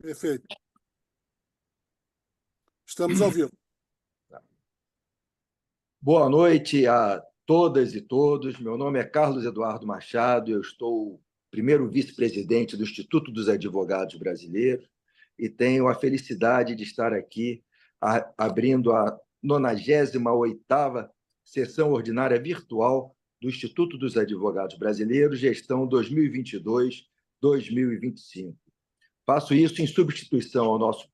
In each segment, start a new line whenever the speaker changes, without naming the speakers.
Perfeito. Estamos ao vivo.
Boa noite a todas e todos. Meu nome é Carlos Eduardo Machado, eu estou primeiro vice-presidente do Instituto dos Advogados Brasileiros e tenho a felicidade de estar aqui abrindo a 98ª sessão ordinária virtual do Instituto dos Advogados Brasileiros, gestão 2022-2025. Faço isso em substituição ao nosso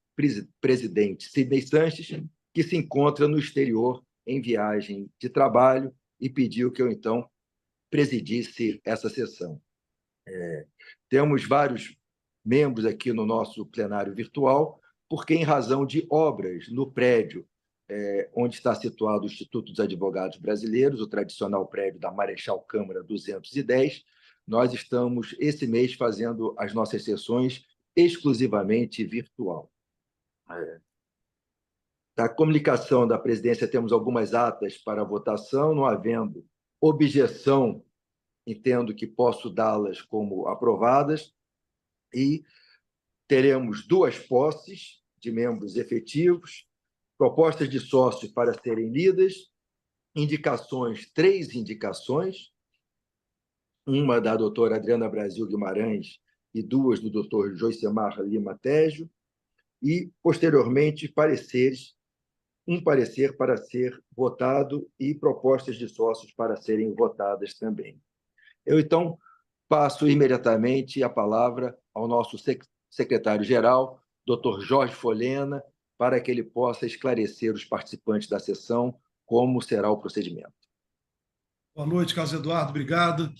presidente, Sidney Sanches, que se encontra no exterior em viagem de trabalho e pediu que eu, então, presidisse essa sessão. Temos vários membros aqui no nosso plenário virtual, porque, em razão de obras no prédio onde está situado o Instituto dos Advogados Brasileiros, o tradicional prédio da Marechal Câmara 210, nós estamos, esse mês, fazendo as nossas sessões exclusivamente virtual. Da comunicação da presidência, temos algumas atas para votação, não havendo objeção, entendo que posso dá-las como aprovadas, e teremos 2 posses de membros efetivos, propostas de sócios para serem lidas, indicações, 3 indicações, uma da doutora Adriana Brasil Guimarães e 2 do doutor Joicemar Lima Tejo, e, posteriormente, pareceres, um parecer para ser votado e propostas de sócios para serem votadas também. Eu, então, passo imediatamente a palavra ao nosso secretário-geral, doutor Jorge Folena, para que ele possa esclarecer os participantes da sessão como será o procedimento.
Boa noite, Carlos Eduardo, obrigado.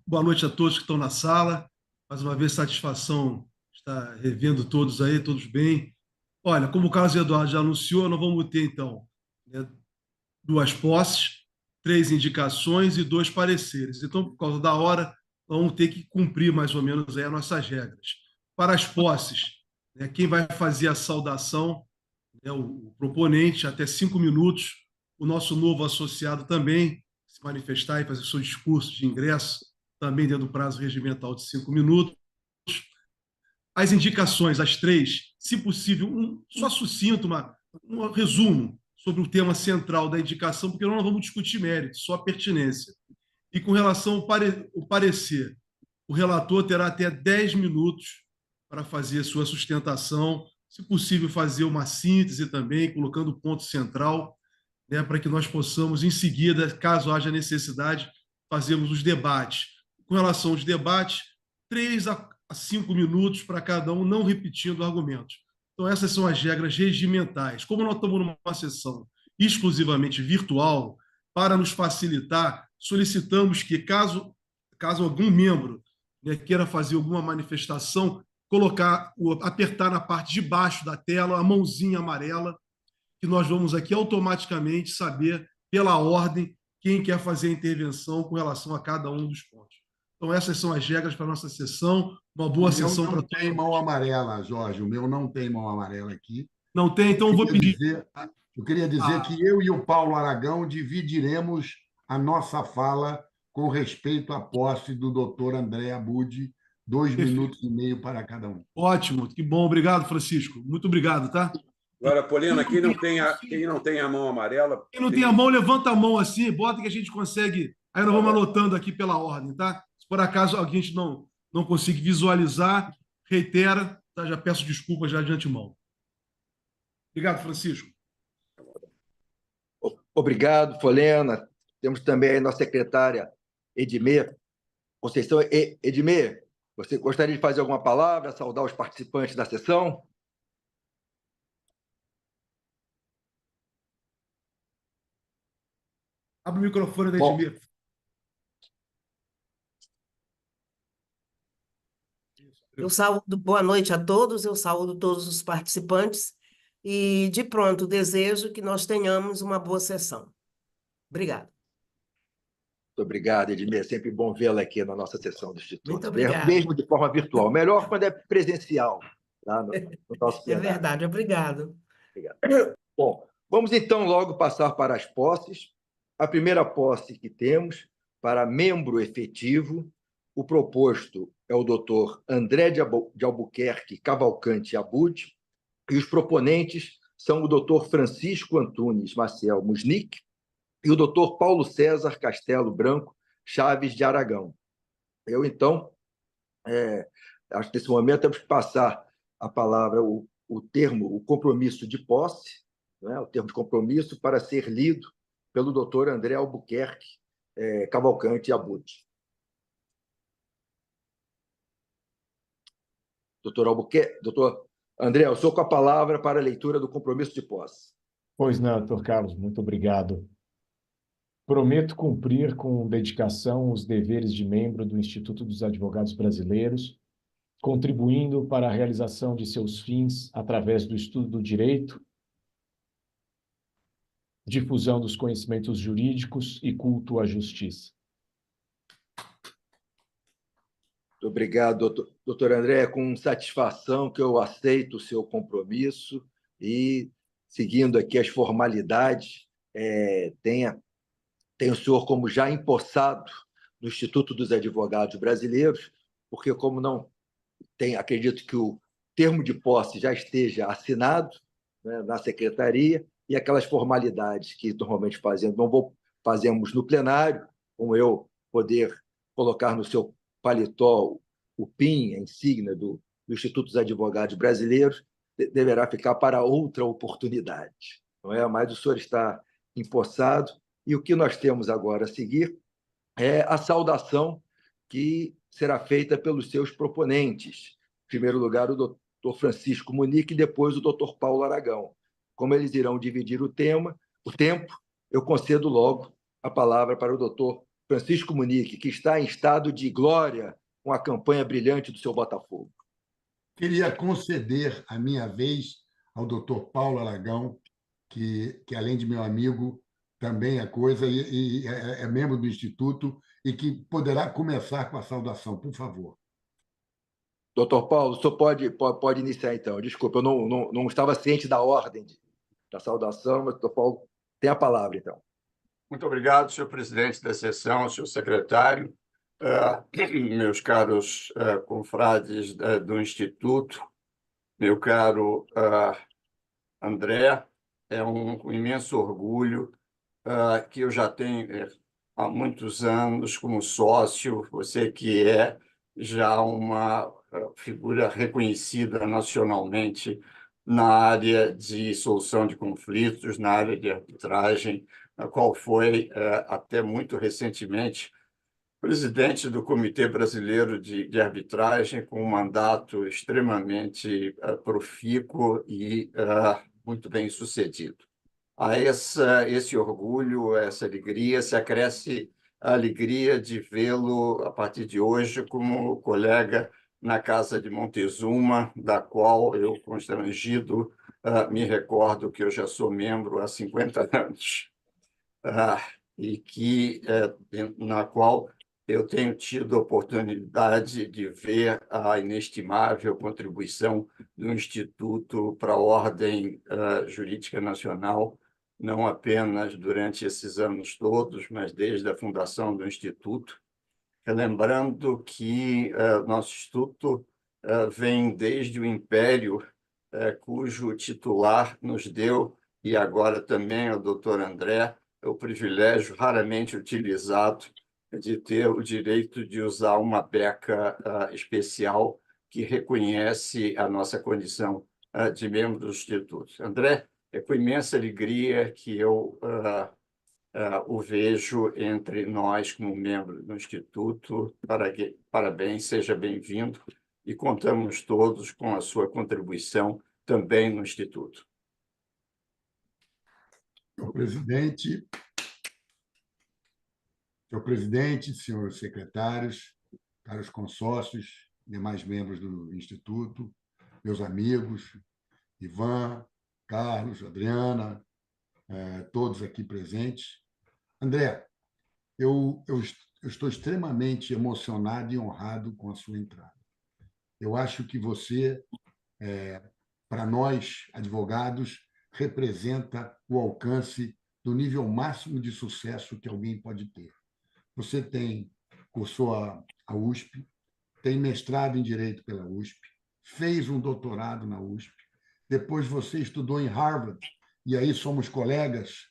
Boa noite a todos que estão na sala. Mais uma vez, satisfação estar revendo todos aí, todos bem. Olha, como o Carlos Eduardo já anunciou, nós vamos ter, então, 2 posses, 3 indicações e 2 pareceres. Então, por causa da hora, vamos ter que cumprir mais ou menos aí as nossas regras. Para as posses, quem vai fazer a saudação é o proponente, até 5 minutos. O nosso novo associado também se manifestar e fazer seu discurso de ingresso, também dentro do prazo regimental de 5 minutos. As indicações, as 3, se possível, só sucinto, um resumo sobre o tema central da indicação, porque nós não vamos discutir mérito, só pertinência. E com relação ao parecer, o relator terá até 10 minutos para fazer a sua sustentação, se possível, fazer uma síntese também, colocando o ponto central, para que nós possamos, em seguida, caso haja necessidade, fazermos os debates. Com relação aos debates, 3 a 5 minutos para cada um, não repetindo argumentos. Então, essas são as regras regimentais. Como nós estamos numa sessão exclusivamente virtual, para nos facilitar, solicitamos que, caso algum membro queira fazer alguma manifestação, apertar na parte de baixo da tela a mãozinha amarela, que nós vamos aqui automaticamente saber, pela ordem, quem quer fazer a intervenção com relação a cada um dos pontos. Então, essas são as regras para a nossa sessão. Uma boa sessão para todos.
Não tem mão amarela, Jorge. O meu não tem mão amarela aqui.
Não tem? Então eu vou pedir.
Eu queria dizer que eu e o Paulo Aragão dividiremos a nossa fala com respeito à posse do doutor André Abud, 2 minutos e meio para cada um.
Ótimo, que bom. Obrigado, Francisco. Muito obrigado, tá?
Agora, Polina, quem não tem a mão amarela...
Quem não tem a mão, levanta a mão assim, bota que a gente consegue... Aí nós vamos anotando aqui pela ordem, tá? Se por acaso alguém não conseguir visualizar, reitera, tá? Já peço desculpas já de antemão. Obrigado, Francisco.
Obrigado, Folena. Temos também a nossa secretária, Edmê Conceição. Edmê, você gostaria de fazer alguma palavra, saudar os participantes da sessão?
Abre o microfone da Edmê.
Eu saúdo, boa noite a todos, eu saúdo todos os participantes e, de pronto, desejo que nós tenhamos uma boa sessão. Obrigada.
Muito obrigado, Edmê. É sempre bom vê-la aqui na nossa sessão do Instituto.
Muito obrigada.
Mesmo de forma virtual. Melhor quando é presencial, tá? no nosso
plenário. É verdade, obrigado.
Obrigado. Bom, vamos então logo passar para as posses. A primeira posse que temos, para membro efetivo, o proposto é o doutor André de Albuquerque Cavalcante Abud, e os proponentes são o doutor Francisco Antunes Maciel Musnick e o doutor Paulo César Castelo Branco Chaves de Aragão. Eu, então, acho que nesse momento temos que passar a palavra, o termo, o compromisso de posse, né, o termo de compromisso, para ser lido pelo doutor André Albuquerque Cavalcante Abud. Doutor André, eu sou com a palavra para a leitura do compromisso de posse.
Pois não, doutor Carlos, muito obrigado. Prometo cumprir com dedicação os deveres de membro do Instituto dos Advogados Brasileiros, contribuindo para a realização de seus fins através do estudo do direito, difusão dos conhecimentos jurídicos e culto à justiça.
Muito obrigado, doutor André. É com satisfação que eu aceito o seu compromisso e, seguindo aqui as formalidades, tenha o senhor como já empossado no Instituto dos Advogados Brasileiros, porque, como não tem, acredito que o termo de posse já esteja assinado, né, na secretaria, e aquelas formalidades que normalmente fazemos no plenário, como eu poder colocar no seu paletó o PIN, a insígnia do Instituto dos Advogados Brasileiros, deverá ficar para outra oportunidade. Não é? Mas o senhor está empossado, e o que nós temos agora a seguir é a saudação que será feita pelos seus proponentes. Em primeiro lugar, o doutor Francisco Munique, e depois o doutor Paulo Aragão. Como eles irão dividir o tempo, eu concedo logo a palavra para o doutor Francisco Munique, que está em estado de glória com a campanha brilhante do seu Botafogo.
Queria conceder a minha vez ao doutor Paulo Aragão, que além de meu amigo, também é coisa, e é membro do Instituto, e que poderá começar com a saudação, por favor.
Doutor Paulo, o senhor pode iniciar, então. Desculpa, eu não estava ciente da ordem da saudação, mas o doutor Paulo tem a palavra, então.
Muito obrigado, senhor presidente da sessão, senhor secretário, meus caros confrades do Instituto, meu caro André, é um imenso orgulho que eu já tenho há muitos anos como sócio, você que é já uma figura reconhecida nacionalmente na área de solução de conflitos, na área de arbitragem, a qual foi, até muito recentemente, presidente do Comitê Brasileiro de Arbitragem, com um mandato extremamente profícuo e muito bem sucedido. A esse orgulho, essa alegria, se acresce a alegria de vê-lo, a partir de hoje, como colega na Casa de Montezuma, da qual eu, constrangido, me recordo que eu já sou membro há 50 anos, e na qual eu tenho tido a oportunidade de ver a inestimável contribuição do Instituto para a ordem jurídica nacional, não apenas durante esses anos todos, mas desde a fundação do Instituto. Lembrando que nosso Instituto vem desde o Império, cujo titular nos deu, e agora também o doutor André, o privilégio raramente utilizado de ter o direito de usar uma beca especial que reconhece a nossa condição de membro do Instituto. André, é com imensa alegria que eu o vejo entre nós como membro do Instituto. Parabéns, seja bem-vindo, e contamos todos com a sua contribuição também no Instituto.
Senhor presidente, senhores secretários, caros consórcios, demais membros do Instituto, meus amigos, Ivan, Carlos, Adriana, todos aqui presentes. André, eu estou extremamente emocionado e honrado com a sua entrada. Eu acho que você, para nós, advogados, representa o alcance do nível máximo de sucesso que alguém pode ter. Você cursou a USP, tem mestrado em Direito pela USP, fez um doutorado na USP, depois você estudou em Harvard, e aí somos colegas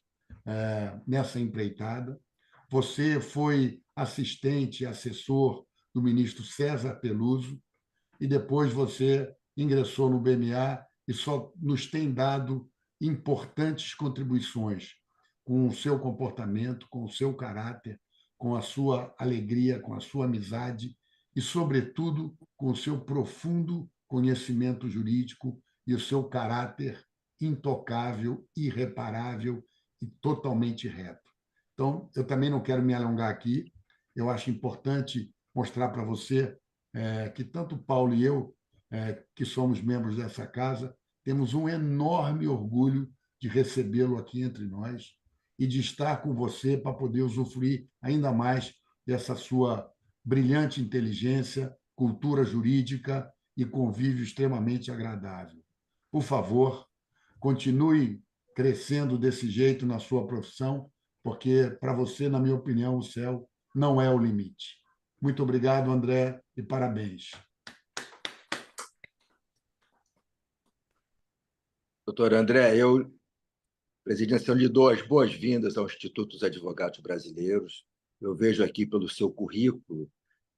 nessa empreitada. Você foi assistente, assessor do ministro César Peluso, e depois você ingressou no BNA e só nos tem dado importantes contribuições com o seu comportamento, com o seu caráter, com a sua alegria, com a sua amizade e, sobretudo, com o seu profundo conhecimento jurídico e o seu caráter intocável, irreparável e totalmente reto. Então, eu também não quero me alongar aqui, eu acho importante mostrar para você que tanto Paulo e eu, que somos membros dessa casa, temos um enorme orgulho de recebê-lo aqui entre nós e de estar com você para poder usufruir ainda mais dessa sua brilhante inteligência, cultura jurídica e convívio extremamente agradável. Por favor, continue crescendo desse jeito na sua profissão, porque, para você, na minha opinião, o céu não é o limite. Muito obrigado, André, e parabéns.
Doutor André, eu, presidência, lhe dou as boas-vindas ao Instituto dos Advogados Brasileiros. Eu vejo aqui pelo seu currículo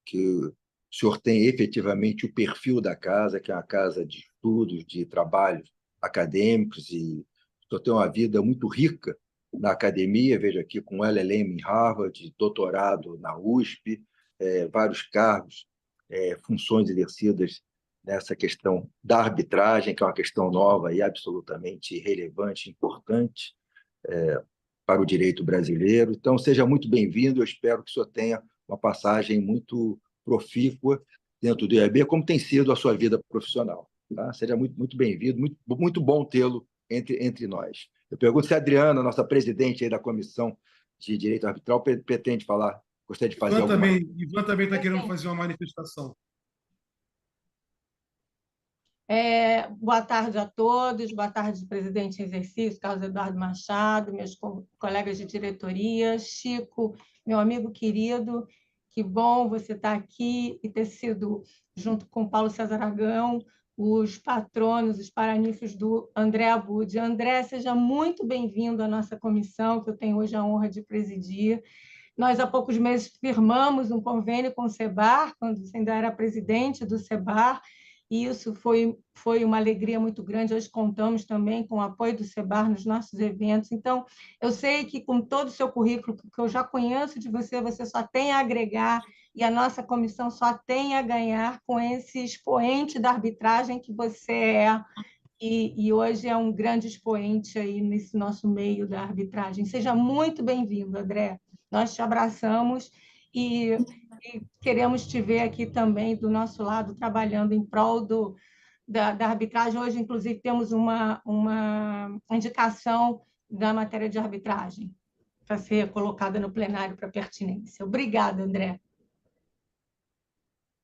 que o senhor tem efetivamente o perfil da casa, que é uma casa de estudos, de trabalhos acadêmicos, e o senhor tem uma vida muito rica na academia, vejo aqui com LLM em Harvard, doutorado na USP, vários cargos, funções exercidas nessa questão da arbitragem, que é uma questão nova e absolutamente relevante, importante para o direito brasileiro. Então, seja muito bem-vindo, eu espero que o senhor tenha uma passagem muito profícua dentro do IAB, como tem sido a sua vida profissional. Tá? Seja muito, muito bem-vindo, muito bom tê-lo entre nós. Eu pergunto se a Adriana, nossa presidente aí da Comissão de Direito Arbitral, pretende falar, gostaria de fazer alguma coisa.
Ivan também está querendo fazer uma manifestação.
Boa tarde a todos, boa tarde, presidente em exercício, Carlos Eduardo Machado, meus colegas de diretoria, Chico, meu amigo querido, que bom você estar aqui e ter sido, junto com Paulo César Aragão, os patronos, os paraninfos do André Abud. André, seja muito bem-vindo à nossa comissão, que eu tenho hoje a honra de presidir. Nós, há poucos meses, firmamos um convênio com o SEBAR, quando você ainda era presidente do SEBAR, e isso foi uma alegria muito grande. Hoje contamos também com o apoio do SEBAR nos nossos eventos. Então, eu sei que, com todo o seu currículo, que eu já conheço de você, você só tem a agregar, e a nossa comissão só tem a ganhar com esse expoente da arbitragem que você é, e hoje é um grande expoente aí nesse nosso meio da arbitragem. Seja muito bem-vindo, André. Nós te abraçamos e queremos te ver aqui também do nosso lado, trabalhando em prol da arbitragem. Hoje, inclusive, temos uma indicação da matéria de arbitragem para ser colocada no plenário para pertinência. Obrigada, André.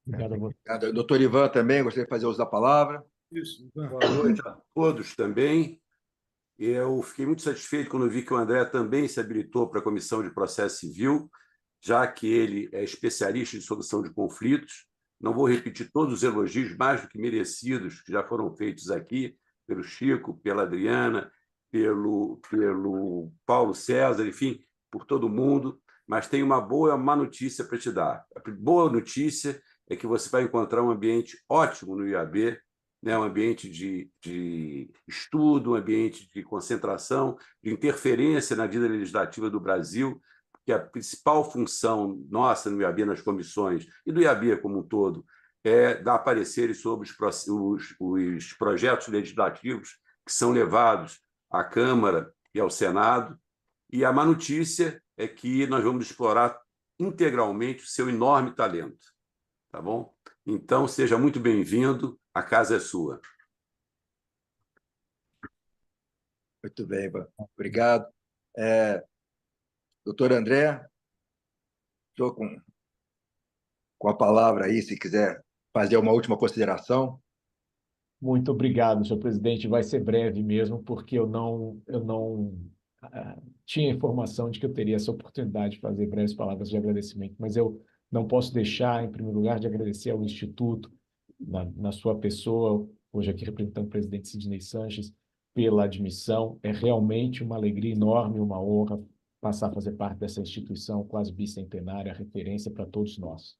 Obrigado a você.
Obrigado. Doutor Ivan também, gostaria de fazer uso da palavra.
Isso.
Boa noite a todos também. Eu fiquei muito satisfeito quando vi que o André também se habilitou para a Comissão de Processo Civil, já que ele é especialista em solução de conflitos. Não vou repetir todos os elogios mais do que merecidos que já foram feitos aqui, pelo Chico, pela Adriana, pelo Paulo César, enfim, por todo mundo, mas tem uma boa e uma má notícia para te dar. A boa notícia é que você vai encontrar um ambiente ótimo no IAB, né, um ambiente de estudo, um ambiente de concentração, de interferência na vida legislativa do Brasil, que a principal função nossa no IAB, nas comissões, e do IAB como um todo, é dar pareceres sobre os projetos legislativos que são levados à Câmara e ao Senado. E a má notícia é que nós vamos explorar integralmente o seu enorme talento. Tá bom? Então, seja muito bem-vindo, a casa é sua.
Muito bem, Ivan. Obrigado. Doutor André, estou com a palavra aí, se quiser fazer uma última consideração.
Muito obrigado, senhor presidente. Vai ser breve mesmo, porque eu não tinha informação de que eu teria essa oportunidade de fazer breves palavras de agradecimento, mas eu Não posso deixar, em primeiro lugar, de agradecer ao Instituto, na sua pessoa, hoje aqui representando o presidente Sidney Sanches, pela admissão. É realmente uma alegria enorme, uma honra passar a fazer parte dessa instituição quase bicentenária, referência para todos nós.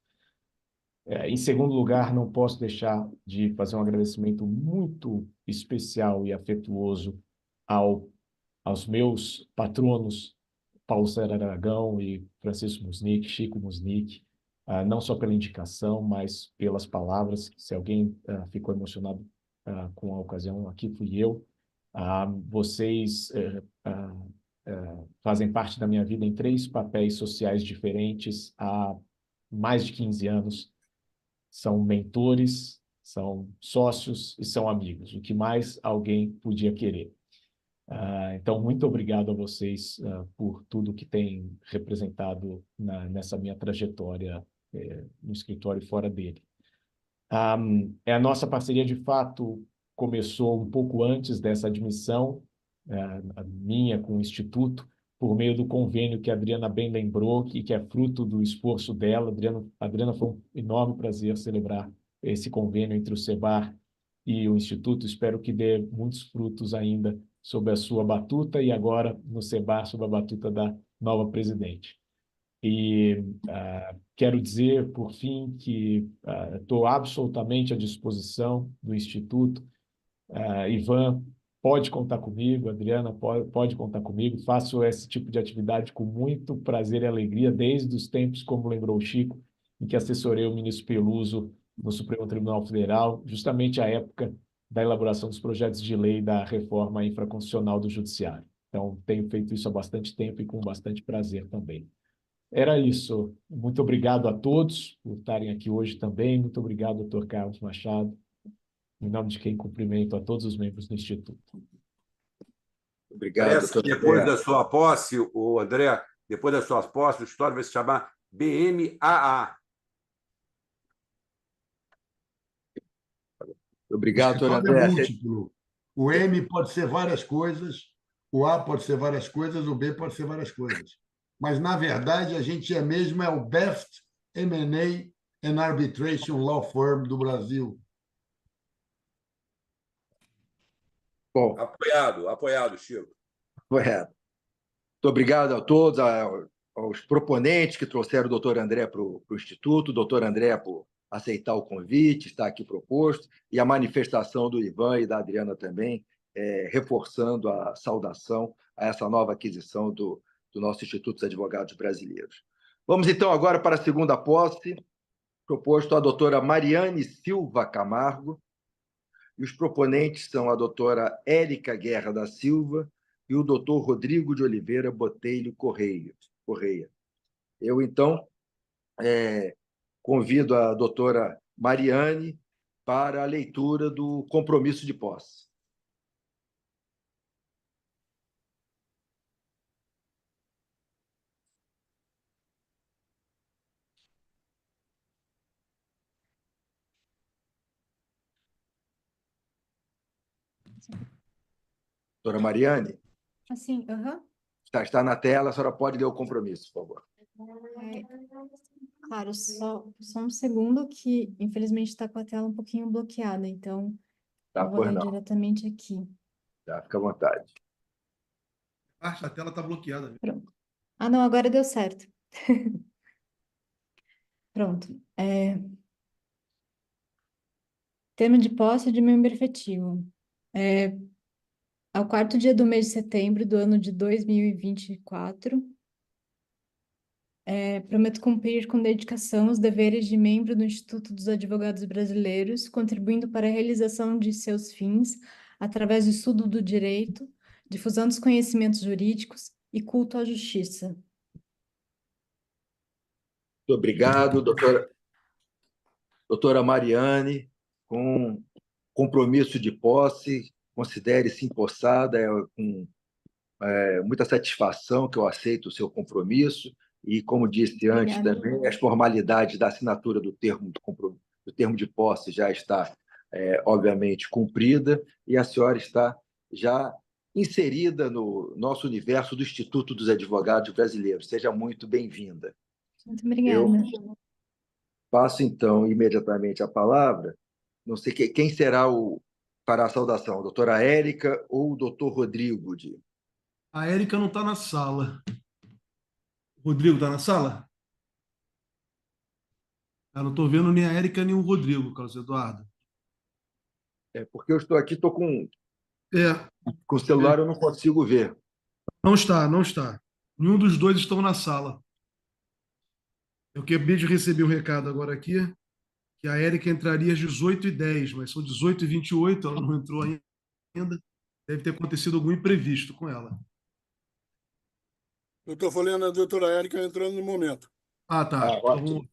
Em segundo lugar, não posso deixar de fazer um agradecimento muito especial e afetuoso aos meus patronos, Paulo César Aragão e Francisco Musnick, Chico Musnick, não só pela indicação, mas pelas palavras. Se alguém ficou emocionado com a ocasião, aqui fui eu. Vocês fazem parte da minha vida em 3 papéis sociais diferentes há mais de 15 anos. São mentores, são sócios e são amigos. O que mais alguém podia querer? Então, muito obrigado a vocês por tudo que têm representado nessa minha trajetória no escritório e fora dele. A nossa parceria, de fato, começou um pouco antes dessa admissão, a minha com o Instituto, por meio do convênio que a Adriana bem lembrou, que é fruto do esforço dela. Adriana, foi um enorme prazer celebrar esse convênio entre o SEBAR e o Instituto. Espero que dê muitos frutos ainda sob a sua batuta e agora no SEBAR sob a batuta da nova presidente. E quero dizer, por fim, que estou absolutamente à disposição do Instituto. Ivan pode contar comigo, Adriana pode contar comigo. Faço esse tipo de atividade com muito prazer e alegria, desde os tempos, como lembrou o Chico, em que assessorei o ministro Peluso no Supremo Tribunal Federal, justamente à época da elaboração dos projetos de lei da reforma infraconstitucional do Judiciário. Então, tenho feito isso há bastante tempo e com bastante prazer também. Era isso. Muito obrigado a todos por estarem aqui hoje também. Muito obrigado, doutor Carlos Machado. Em nome de quem cumprimento a todos os membros do Instituto.
Obrigado,
Parece que
doutor
depois
André.
da sua posse, o André, depois da sua posse, o histórico vai se chamar BMAA.
Obrigado, doutor
Escritório é
André.
múltiplo. O M pode ser várias coisas, o A pode ser várias coisas, o B pode ser várias coisas. Mas, na verdade, a gente mesmo é o Best M&A and Arbitration Law Firm do Brasil.
Bom,
Apoiado, Chico.
correto. Muito obrigado a todos, aos proponentes que trouxeram o doutor André para o Instituto, o doutor André por aceitar o convite, estar aqui proposto, e a manifestação do Ivan e da Adriana também, reforçando a saudação a essa nova aquisição do nosso Instituto dos Advogados Brasileiros. Vamos, então, agora para a segunda posse, proposto a doutora Mariane Silva Camargo, e os proponentes são a doutora Érica Guerra da Silva e o doutor Rodrigo de Oliveira Botelho Correia. Eu, então, convido a doutora Mariane para a leitura do compromisso de posse. Doutora Mariane?
Assim,
Está na tela, a senhora pode ler o compromisso, por favor.
Claro, só um segundo que, infelizmente, está com a tela um pouquinho bloqueada, então eu vou ler diretamente aqui.
Tá, fica à vontade.
A tela está bloqueada.
Pronto. Não, agora deu certo. Pronto. Termo de posse de membro efetivo. Ao 4º dia do mês de setembro do ano de 2024, prometo cumprir com dedicação os deveres de membro do Instituto dos Advogados Brasileiros, contribuindo para a realização de seus fins através do estudo do direito, difusão dos conhecimentos jurídicos e culto à justiça.
Muito obrigado, doutora Mariane, com compromisso de posse, considere-se empossada, com muita satisfação que eu aceito o seu compromisso e, como disse antes também, as formalidades da assinatura do termo de posse já está, obviamente, cumprida e a senhora está já inserida no nosso universo do Instituto dos Advogados Brasileiros. Seja muito bem-vinda.
Muito obrigada.
Passo, então, imediatamente a palavra. Não sei quem será para a saudação, a doutora Érica ou o doutor Rodrigo?
A Érica não está na sala. O Rodrigo está na sala? Eu não estou vendo nem a Érica nem o Rodrigo, Carlos Eduardo.
Porque eu estou aqui, estou
É,
com o celular, eu não consigo ver.
não está, não está. Nenhum dos dois estão na sala. Eu acabei de receber um recado agora aqui, que a Érica entraria às 18h10, mas são 18h28, ela não entrou ainda. Deve ter acontecido algum imprevisto com ela.
Eu estou falando a doutora Érica entrando no momento.
Ah, tá. Então,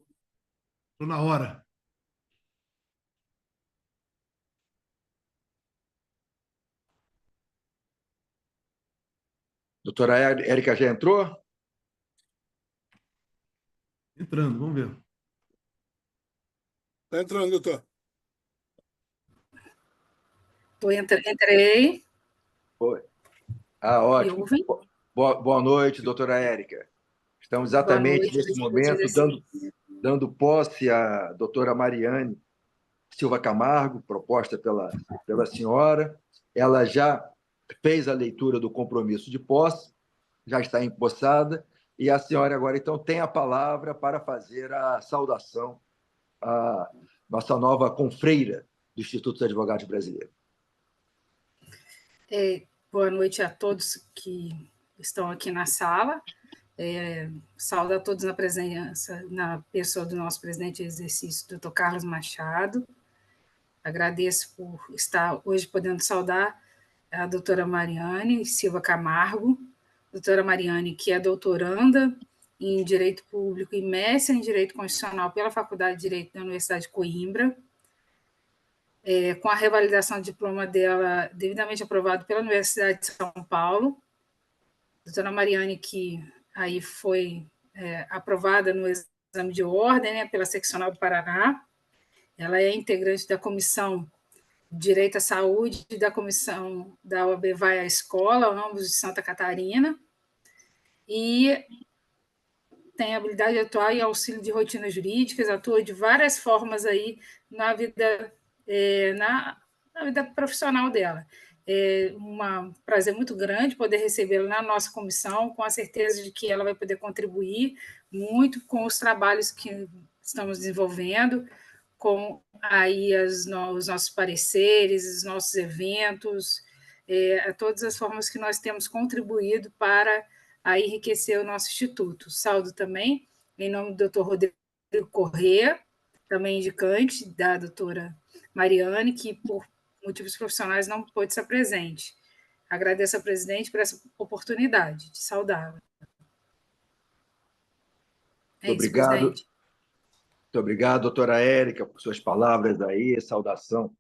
estou na hora.
Doutora Érica já entrou?
Entrando, vamos ver.
Está entrando, doutor.
Entrei.
Foi. Ótimo. Boa noite, doutora Érica. Estamos exatamente nesse momento dando posse à doutora Mariane Silva Camargo, proposta pela senhora. Ela já fez a leitura do compromisso de posse, já está empossada, e a senhora agora, então, tem a palavra para fazer a saudação à nossa nova confreira do Instituto dos Advogados Brasileiros.
Boa noite a todos que estão aqui na sala. Saúdo a todos na presença, na pessoa do nosso presidente de exercício, doutor Carlos Machado. Agradeço por estar hoje podendo saudar a doutora Mariane Silva Camargo, doutora Mariane, que é doutoranda em Direito Público e mestre em Direito Constitucional pela Faculdade de Direito da Universidade de Coimbra, com a revalidação do diploma dela devidamente aprovado pela Universidade de São Paulo. Doutora Mariane, que aí foi aprovada no exame de ordem, né, pela Seccional do Paraná. Ela é integrante da Comissão de Direito à Saúde e da Comissão da OAB Vai à Escola, ambos de Santa Catarina, e tem habilidade de atuar em auxílio de rotinas jurídicas, atua de várias formas aí na vida, na vida profissional dela. É um prazer muito grande poder recebê-la na nossa comissão, com a certeza de que ela vai poder contribuir muito com os trabalhos que estamos desenvolvendo, com aí os nossos pareceres, os nossos eventos, a todas as formas que nós temos contribuído para a enriquecer o nosso instituto. Saúdo também, em nome do doutor Rodrigo Corrêa, também indicante da doutora Mariane, que por motivos profissionais não pôde estar presente. Agradeço ao presidente por essa oportunidade de saudá-la.
Obrigado. Presidente. Muito obrigado, doutora Érica, por suas palavras aí, saudação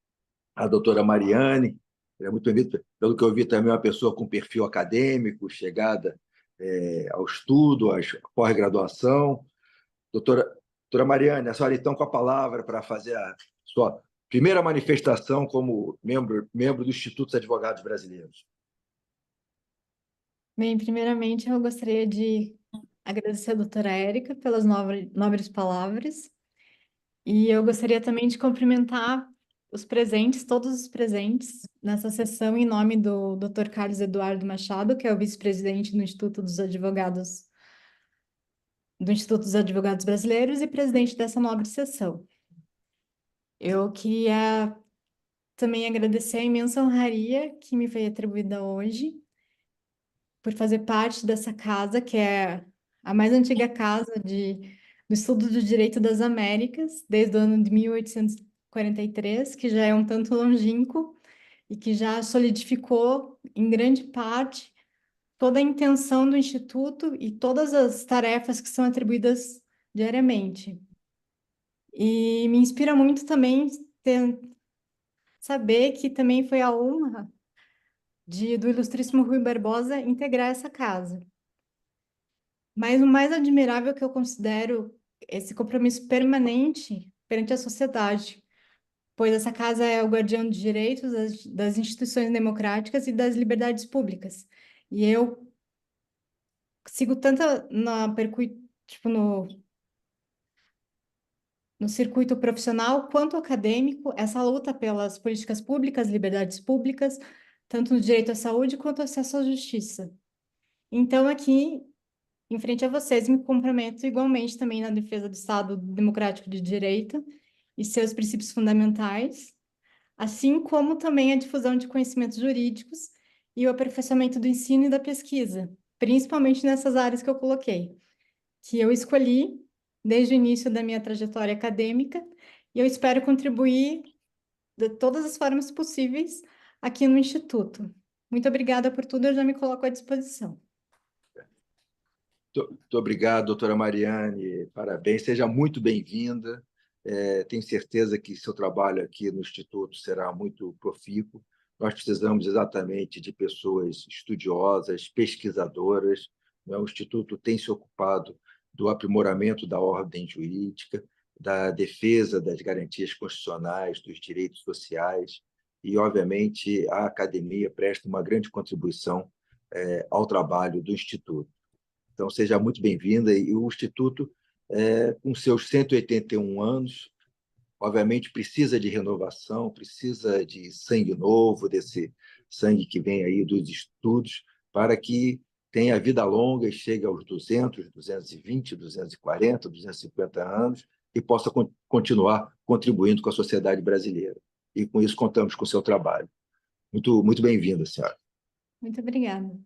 à doutora Mariane. É muito bem-vindo, pelo que eu vi, também uma pessoa com perfil acadêmico, chegada ao estudo, à pós-graduação. Doutora Mariane, a senhora então com a palavra para fazer a sua primeira manifestação como membro do Instituto dos Advogados Brasileiros.
Bem, primeiramente eu gostaria de agradecer a doutora Érica pelas nobres palavras, e eu gostaria também de cumprimentar os presentes, todos os presentes nessa sessão, em nome do Dr. Carlos Eduardo Machado, que é o vice-presidente do Instituto dos Advogados Brasileiros e presidente dessa nobre sessão. Eu queria também agradecer a imensa honraria que me foi atribuída hoje por fazer parte dessa casa, que é a mais antiga casa do estudo do direito das Américas, desde o ano de 1843, que já é um tanto longínquo e que já solidificou, em grande parte, toda a intenção do Instituto e todas as tarefas que são atribuídas diariamente. E me inspira muito também saber que também foi a honra do ilustríssimo Rui Barbosa integrar essa casa. Mas o mais admirável que eu considero esse compromisso permanente perante a sociedade, pois essa casa é o guardião de direitos das instituições democráticas e das liberdades públicas. E eu sigo tanto no no circuito profissional quanto acadêmico, essa luta pelas políticas públicas, liberdades públicas, tanto no direito à saúde quanto ao acesso à justiça. Então, aqui, em frente a vocês, me comprometo igualmente também na defesa do Estado democrático de direito e seus princípios fundamentais, assim como também a difusão de conhecimentos jurídicos e o aperfeiçoamento do ensino e da pesquisa, principalmente nessas áreas que eu coloquei, que eu escolhi desde o início da minha trajetória acadêmica, e eu espero contribuir de todas as formas possíveis aqui no Instituto. Muito obrigada por tudo, eu já me coloco à disposição.
Muito obrigado, doutora Mariane, parabéns, seja muito bem-vinda. Tenho certeza que seu trabalho aqui no Instituto será muito profícuo. Nós precisamos exatamente de pessoas estudiosas, pesquisadoras. O Instituto tem se ocupado do aprimoramento da ordem jurídica, da defesa das garantias constitucionais, dos direitos sociais, e, obviamente, a academia presta uma grande contribuição ao trabalho do Instituto. Então, seja muito bem-vinda. E o Instituto, com seus 181 anos, obviamente precisa de renovação, precisa de sangue novo, desse sangue que vem aí dos estudos, para que tenha vida longa e chegue aos 200, 220, 240, 250 anos e possa continuar contribuindo com a sociedade brasileira. E com isso contamos com o seu trabalho. Muito, muito bem-vinda, senhora.
Muito obrigada.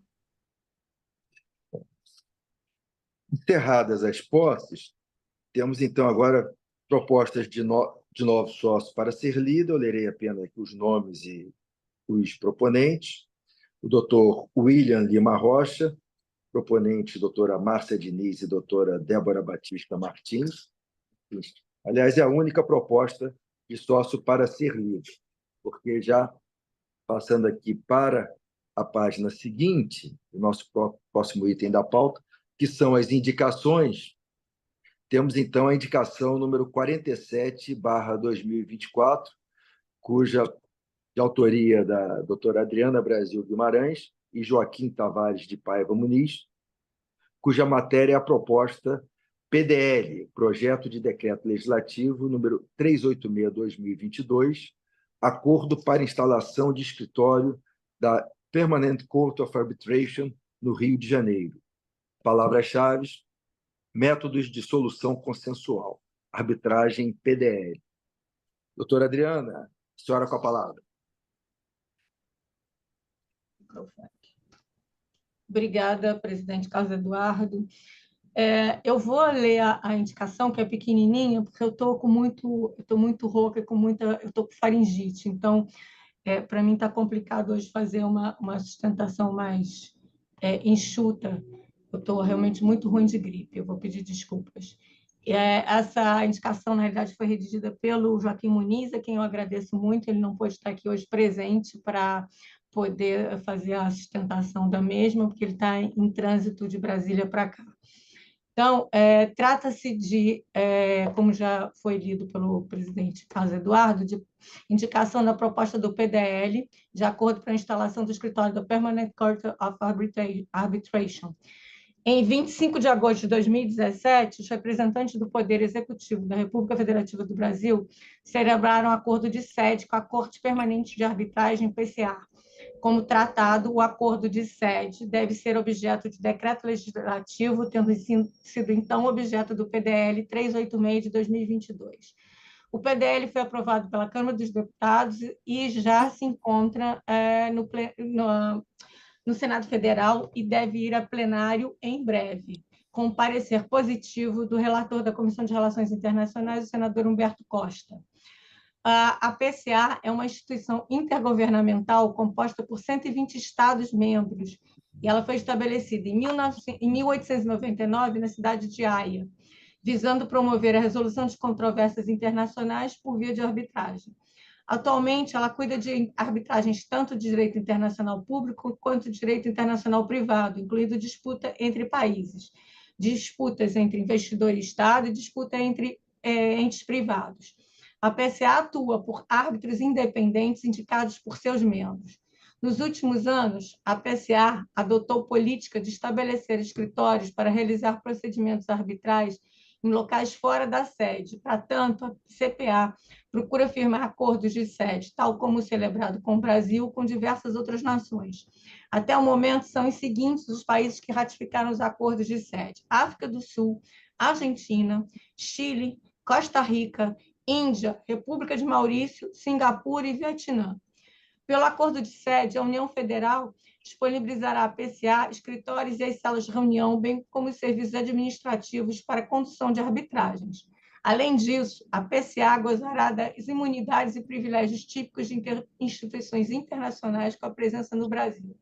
Encerradas as posses, temos então agora propostas de novos sócios para ser lida. Eu lerei apenas aqui os nomes e os proponentes. O doutor William Lima Rocha, proponente doutora Márcia Diniz e doutora Débora Batista Martins. Aliás, é a única proposta de sócio para ser lido, porque já passando aqui para a página seguinte, o nosso próximo item da pauta, que são as indicações, temos, então, a indicação número 47/2024, cuja de autoria da doutora Adriana Brasil Guimarães e Joaquim Tavares de Paiva Muniz, cuja matéria é a proposta PDL, Projeto de Decreto Legislativo número 386/2022, Acordo para Instalação de Escritório da Permanent Court of Arbitration no Rio de Janeiro. Palavras-chave: métodos de solução consensual, arbitragem PDL. Doutora Adriana, a senhora com a palavra.
Obrigada, presidente Carlos Eduardo. Eu vou ler a indicação, que é pequenininha, porque eu estou muito rouca, eu estou com faringite, então, para mim está complicado hoje fazer uma sustentação mais enxuta. Eu estou realmente muito ruim de gripe, eu vou pedir desculpas. Essa indicação, na realidade, foi redigida pelo Joaquim Muniz, a quem eu agradeço muito, ele não pôde estar aqui hoje presente para poder fazer a sustentação da mesma, porque ele está em trânsito de Brasília para cá. Então, trata-se de, como já foi lido pelo presidente Carlos Eduardo, de indicação da proposta do PDL, de acordo para a instalação do escritório da Permanent Court of Arbitration. Em 25 de agosto de 2017, os representantes do Poder Executivo da República Federativa do Brasil celebraram um acordo de sede com a Corte Permanente de Arbitragem, PCA. Como tratado, o acordo de sede deve ser objeto de decreto legislativo, tendo sido, então, objeto do PDL 386 de 2022. O PDL foi aprovado pela Câmara dos Deputados e já se encontra no Senado Federal e deve ir a plenário em breve, com parecer positivo do relator da Comissão de Relações Internacionais, o senador Humberto Costa. A PCA é uma instituição intergovernamental composta por 120 Estados-membros, e ela foi estabelecida em 1899 na cidade de Haia, visando promover a resolução de controvérsias internacionais por via de arbitragem. Atualmente, ela cuida de arbitragens tanto de direito internacional público quanto de direito internacional privado, incluindo disputa entre países, disputas entre investidor e Estado e disputa entre entes privados. A PCA atua por árbitros independentes indicados por seus membros. Nos últimos anos, a PCA adotou política de estabelecer escritórios para realizar procedimentos arbitrais em locais fora da sede. Para tanto, a CPA procura firmar acordos de sede, tal como o celebrado com o Brasil, com diversas outras nações. Até o momento, são os seguintes os países que ratificaram os acordos de sede: África do Sul, Argentina, Chile, Costa Rica, Índia, República de Maurício, Singapura e Vietnã. Pelo acordo de sede, a União Federal disponibilizará a PCA, escritórios e as salas de reunião, bem como os serviços administrativos para condução de arbitragens. Além disso, a PCA gozará das imunidades e privilégios típicos de instituições internacionais com a presença no Brasil.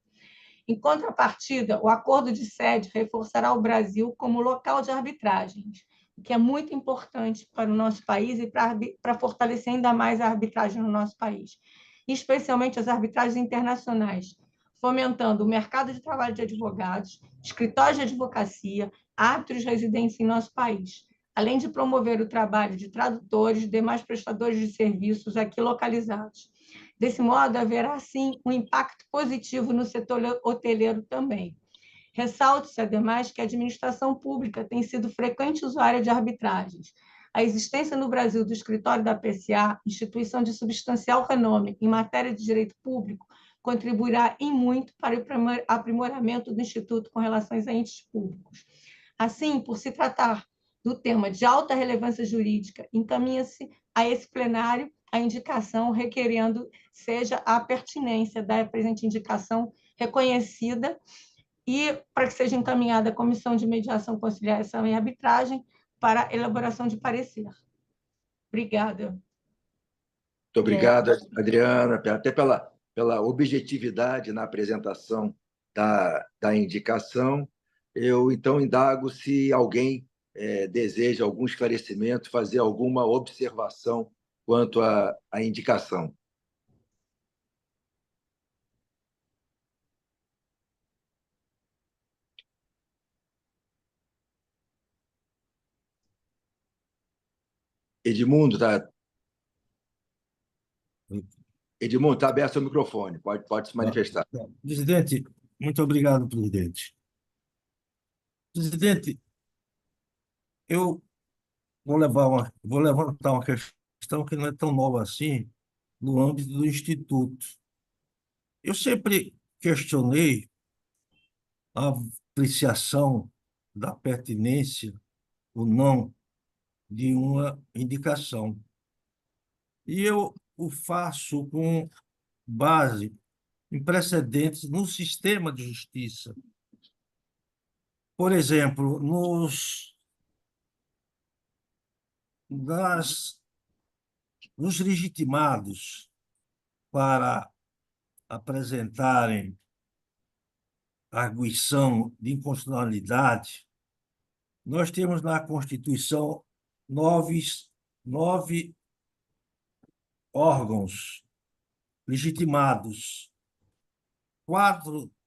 Em contrapartida, o acordo de sede reforçará o Brasil como local de arbitragens, o que é muito importante para o nosso país e para fortalecer ainda mais a arbitragem no nosso país, especialmente as arbitragens internacionais, fomentando o mercado de trabalho de advogados, escritórios de advocacia, árbitros residentes em nosso país, além de promover o trabalho de tradutores e demais prestadores de serviços aqui localizados. Desse modo, haverá, sim, um impacto positivo no setor hoteleiro também. Ressalta-se, ademais, que a administração pública tem sido frequente usuária de arbitragens. A existência no Brasil do escritório da PCA, instituição de substancial renome em matéria de direito público, contribuirá em muito para o aprimoramento do Instituto com relações a entes públicos. Assim, por se tratar do tema de alta relevância jurídica, encaminha-se a esse plenário a indicação requerendo seja a pertinência da presente indicação reconhecida e para que seja encaminhada à Comissão de Mediação, Conciliação e Arbitragem para elaboração de parecer. Obrigada.
Muito obrigado, Adriana, até pela objetividade na apresentação da indicação. Eu, então, indago se alguém deseja algum esclarecimento, fazer alguma observação quanto à indicação. Edmundo, está aberto seu microfone, pode se manifestar.
Presidente, muito obrigado, presidente. Presidente, eu vou levantar uma questão que não é tão nova assim, no âmbito do Instituto. Eu sempre questionei a apreciação da pertinência ou não de uma indicação. E eu o faço com base em precedentes no sistema de justiça. Por exemplo, nos legitimados para apresentarem arguição de inconstitucionalidade, nós temos na Constituição nove órgãos legitimados.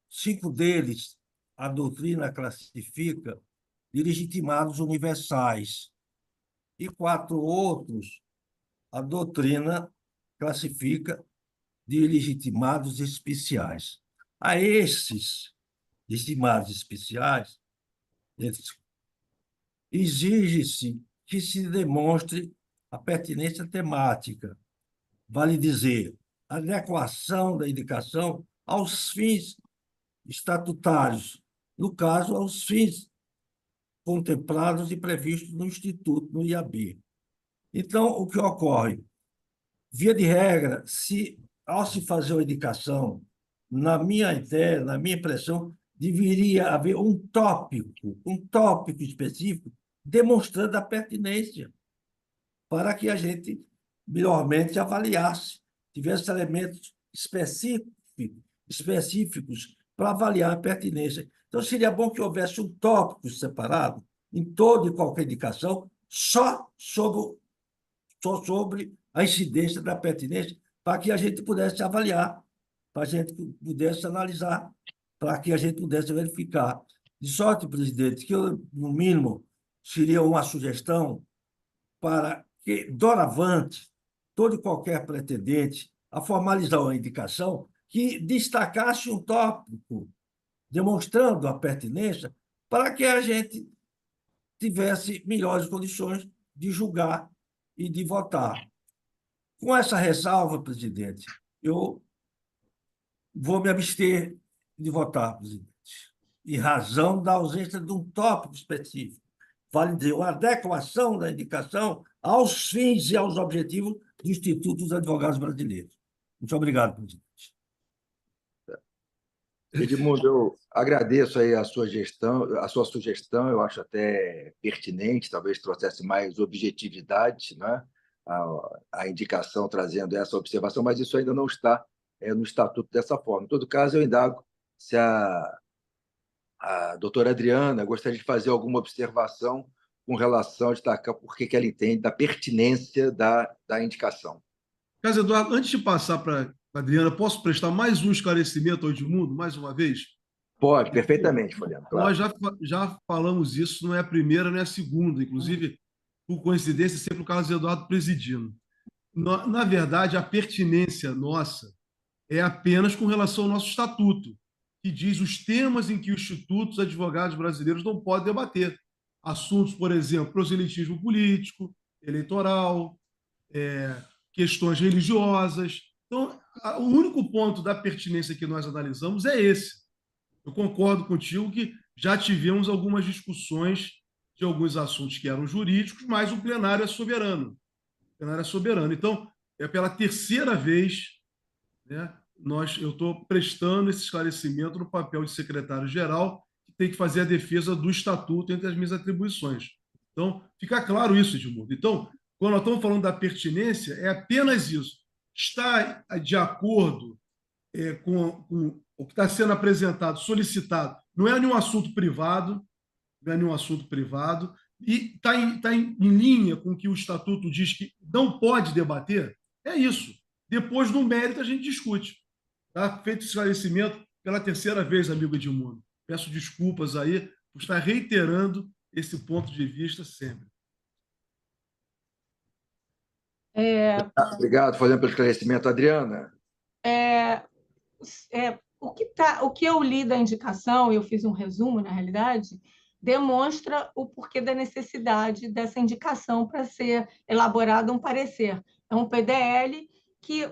5 deles a doutrina classifica de legitimados universais e 4 outros a doutrina classifica de legitimados especiais. A esses legitimados especiais, exige-se que se demonstre a pertinência temática, vale dizer, a adequação da indicação aos fins estatutários, no caso, aos fins contemplados e previstos no Instituto, no IAB. Então, o que ocorre? Via de regra, ao se fazer uma indicação, na minha ideia, na minha impressão, deveria haver um tópico específico demonstrando a pertinência, para que a gente melhormente avaliasse, tivesse elementos específicos para avaliar a pertinência. Então, seria bom que houvesse um tópico separado em toda e qualquer indicação, só sobre a incidência da pertinência, para que a gente pudesse avaliar, para a gente pudesse analisar, para que a gente pudesse verificar. De sorte, presidente, que eu, no mínimo, seria uma sugestão para que, doravante, todo e qualquer pretendente a formalizar uma indicação que destacasse um tópico, demonstrando a pertinência, para que a gente tivesse melhores condições de julgar e de votar. Com essa ressalva, presidente, eu vou me abster de votar, presidente, em razão da ausência de um tópico específico. Vale dizer, a adequação da indicação aos fins e aos objetivos do Instituto dos Advogados Brasileiros. Muito obrigado, presidente.
Edmundo, eu agradeço aí a sua sugestão, eu acho até pertinente, talvez trouxesse mais objetividade, né? A indicação trazendo essa observação, mas isso ainda não está no estatuto dessa forma. Em todo caso, eu indago se a doutora Adriana gostaria de fazer alguma observação com relação a destacar por que ela entende da pertinência da indicação.
Carlos Eduardo, antes de passar para a Adriana, posso prestar mais um esclarecimento ao Edmundo, mais uma vez?
Pode, perfeitamente, Poliana, claro.
Nós já falamos isso, não é a primeira, não é a segunda, inclusive, por coincidência, sempre o Carlos Eduardo presidindo. Na verdade, a pertinência nossa é apenas com relação ao nosso estatuto, que diz os temas em que os institutos advogados brasileiros não podem debater. Assuntos, por exemplo, proselitismo político, eleitoral, questões religiosas. Então, o único ponto da pertinência que nós analisamos é esse. Eu concordo contigo que já tivemos algumas discussões de alguns assuntos que eram jurídicos, mas o plenário é soberano. O plenário é soberano. Então, é pela terceira vez, né, eu estou prestando esse esclarecimento no papel de secretário-geral, que tem que fazer a defesa do estatuto entre as minhas atribuições. Então, fica claro isso, Edmundo. Então, quando nós estamos falando da pertinência, é apenas isso. Está de acordo com o que está sendo apresentado, solicitado, não é nenhum assunto privado, e está em linha com o que o estatuto diz que não pode debater, é isso. Depois, no mérito, a gente discute. Tá? Feito esse esclarecimento pela terceira vez, amigo Edmundo. Peço desculpas aí por estar reiterando esse ponto de vista sempre.
Obrigado, fazendo pelo esclarecimento, Adriana.
O que eu li da indicação, eu fiz um resumo, na realidade, demonstra o porquê da necessidade dessa indicação para ser elaborado um parecer. É um PDL que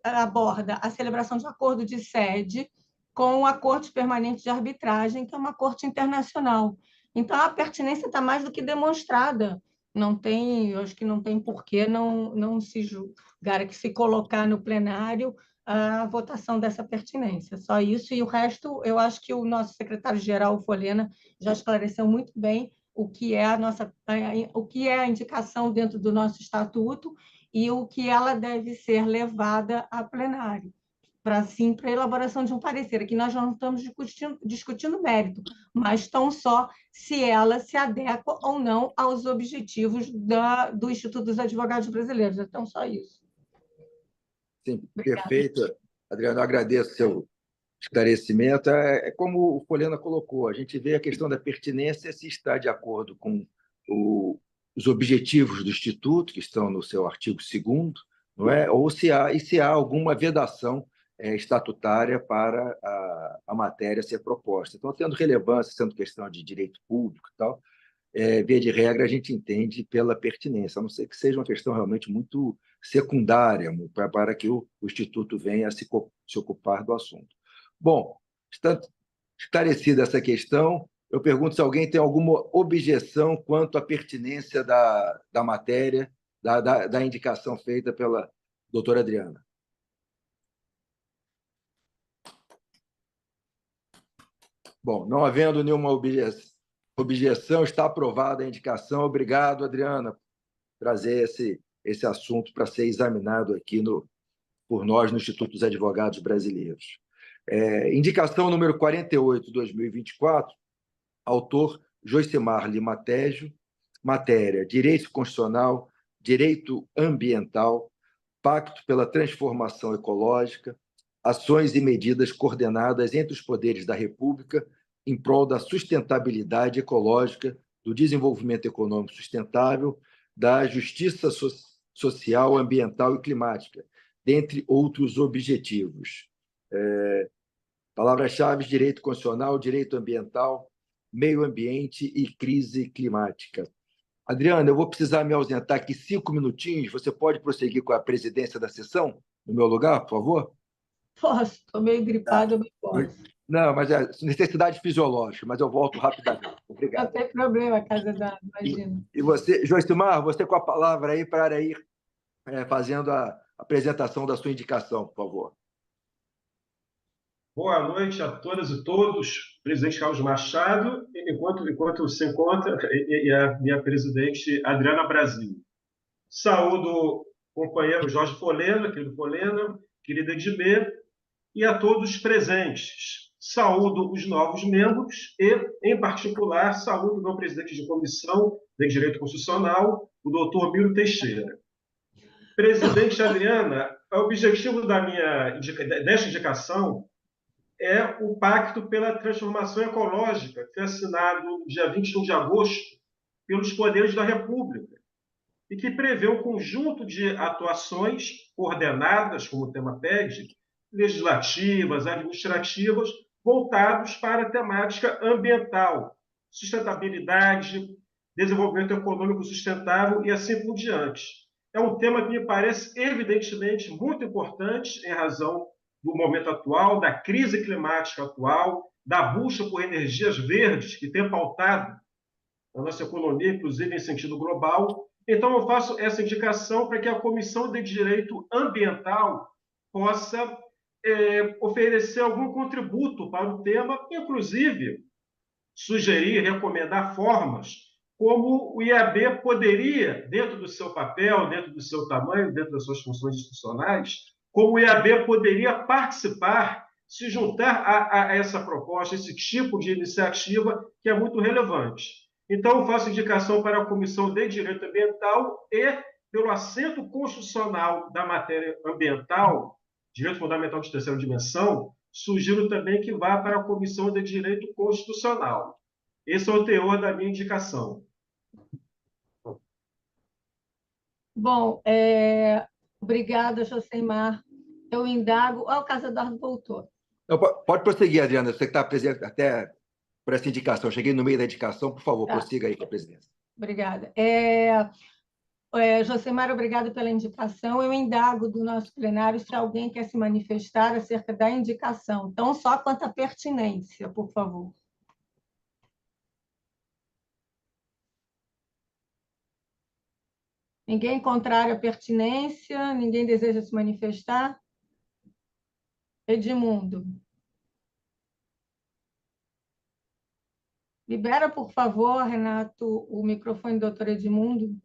aborda a celebração de acordo de sede com a Corte Permanente de Arbitragem, que é uma corte internacional. Então, a pertinência está mais do que demonstrada. Eu acho que não tem porquê não se julgar, que se colocar no plenário a votação dessa pertinência. Só isso, e o resto, eu acho que o nosso secretário-geral, Folena, já esclareceu muito bem o que é a indicação dentro do nosso estatuto e o que ela deve ser levada a plenário, para a elaboração de um parecer. Aqui nós não estamos discutindo mérito, mas tão só se ela se adequa ou não aos objetivos do Instituto dos Advogados Brasileiros. Então, só isso.
Sim, perfeito. Adriano, eu agradeço o seu esclarecimento. É como o Folena colocou, a gente vê a questão da pertinência se está de acordo com os objetivos do Instituto, que estão no seu artigo 2º, não é? Ou se há alguma vedação estatutária para a matéria ser proposta. Então, tendo relevância, sendo questão de direito público e tal, via de regra, a gente entende pela pertinência, a não ser que seja uma questão realmente muito secundária para que o Instituto venha a se ocupar do assunto. Bom, esclarecida essa questão, eu pergunto se alguém tem alguma objeção quanto à pertinência da matéria, da indicação feita pela doutora Adriana. Bom, não havendo nenhuma objeção, está aprovada a indicação. Obrigado, Adriana, por trazer esse assunto para ser examinado aqui por nós no Instituto dos Advogados Brasileiros. Indicação número 48, 2024, autor Joicimar Lima Tejo, matéria Direito Constitucional, Direito Ambiental, Pacto pela Transformação Ecológica, ações e medidas coordenadas entre os poderes da República em prol da sustentabilidade ecológica, do desenvolvimento econômico sustentável, da justiça social, ambiental e climática, dentre outros objetivos. Palavras-chave: direito constitucional, direito ambiental, meio ambiente e crise climática. Adriana, eu vou precisar me ausentar aqui 5 minutinhos. Você pode prosseguir com a presidência da sessão, no meu lugar, por favor?
Posso, estou meio gripada, mas posso.
Não, mas é necessidade fisiológica, mas eu volto rapidamente.
Não
Obrigado.
tem problema, Casa Eduardo, imagina.
E você, Joicimar, você com a palavra aí para ir fazendo a apresentação da sua indicação, por favor.
Boa noite a todas e todos. Presidente Carlos Machado, enquanto se encontra, e a minha presidente Adriana Brasil. Saúdo o companheiro Jorge Polena, querido Polena, querida Edmê, e a todos presentes. Saúdo os novos membros e, em particular, saúdo o meu presidente de comissão de Direito Constitucional, o doutor Miro Teixeira. Presidente Adriana, o objetivo desta indicação é o Pacto pela Transformação Ecológica, que foi assinado no dia 21 de agosto pelos poderes da República e que prevê um conjunto de atuações coordenadas, como o tema pede, legislativas, administrativas, voltados para a temática ambiental, sustentabilidade, desenvolvimento econômico sustentável e assim por diante. É um tema que me parece evidentemente muito importante em razão do momento atual, da crise climática atual, da busca por energias verdes que tem pautado a nossa economia, inclusive em sentido global. Então, eu faço essa indicação para que a Comissão de Direito Ambiental possa oferecer algum contributo para o tema, inclusive sugerir, recomendar formas como o IAB poderia, dentro do seu papel, dentro do seu tamanho, dentro das suas funções institucionais, como o IAB poderia participar, se juntar a essa proposta, esse tipo de iniciativa que é muito relevante. Então, eu faço indicação para a Comissão de Direito Ambiental e, pelo assento constitucional da matéria ambiental, Direito Fundamental de Terceira Dimensão, sugiro também que vá para a Comissão de Direito Constitucional. Esse é o teor da minha indicação.
Bom, obrigada, Josemar. Eu indago... o Casa Eduardo voltou.
Não, pode prosseguir, Adriana. Você que está presente até por essa indicação. Cheguei no meio da indicação. Por favor, prossiga aí com a presidência.
Obrigada. Josemar, obrigada pela indicação. Eu indago do nosso plenário se alguém quer se manifestar acerca da indicação. Então, só quanto à pertinência, por favor. Ninguém contrário à pertinência? Ninguém deseja se manifestar? Edmundo. Libera, por favor, Renato, o microfone do doutor Edmundo.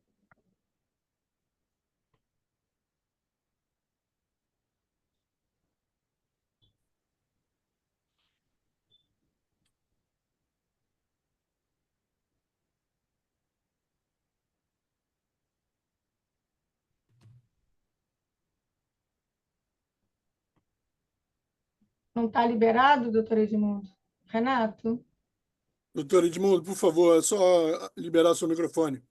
Não está liberado, doutor Edmundo? Renato?
Doutor Edmundo, por favor, é só liberar seu microfone.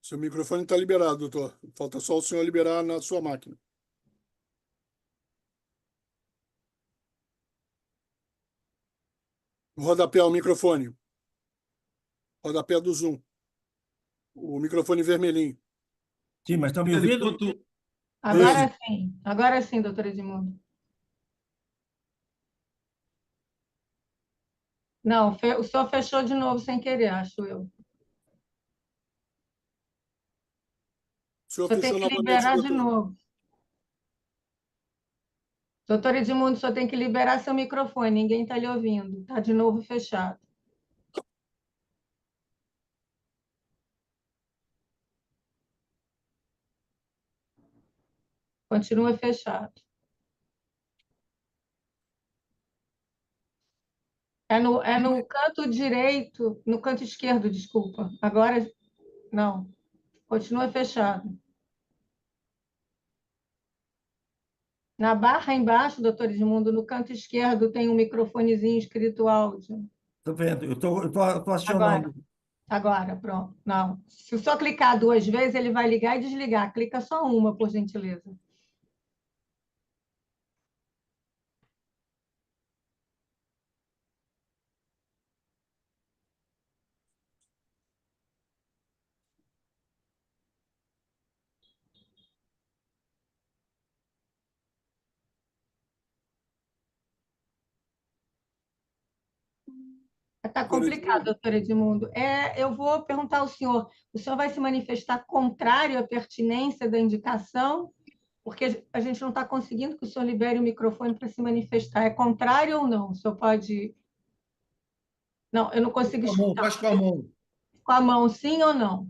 Seu microfone está liberado, doutor. Falta só o senhor liberar na sua máquina. Rodapé o microfone. Rodapé do Zoom. O microfone vermelhinho.
Sim, mas está me ouvindo?
Agora sim, doutor Edmundo. Não, o senhor fechou de novo sem querer, acho eu.
O senhor
tem que liberar de novo. Doutor Edmundo, o senhor tem que liberar seu microfone, ninguém está lhe ouvindo. Está de novo fechado. Continua fechado. É no canto direito, no canto esquerdo, desculpa. Agora, não. Continua fechado. Na barra embaixo, doutor Edmundo, no canto esquerdo, tem um microfonezinho escrito áudio.
Estou vendo, eu estou acionando.
Agora, pronto. Não. Se o senhor clicar 2 vezes, ele vai ligar e desligar. Clica só uma, por gentileza. Está complicado, doutor Edmundo. Eu vou perguntar ao senhor: o senhor vai se manifestar contrário à pertinência da indicação? Porque a gente não está conseguindo que o senhor libere o microfone para se manifestar. É contrário ou não? O senhor pode. Não, eu não consigo escutar.
Faz com a mão.
Com a mão, sim ou não?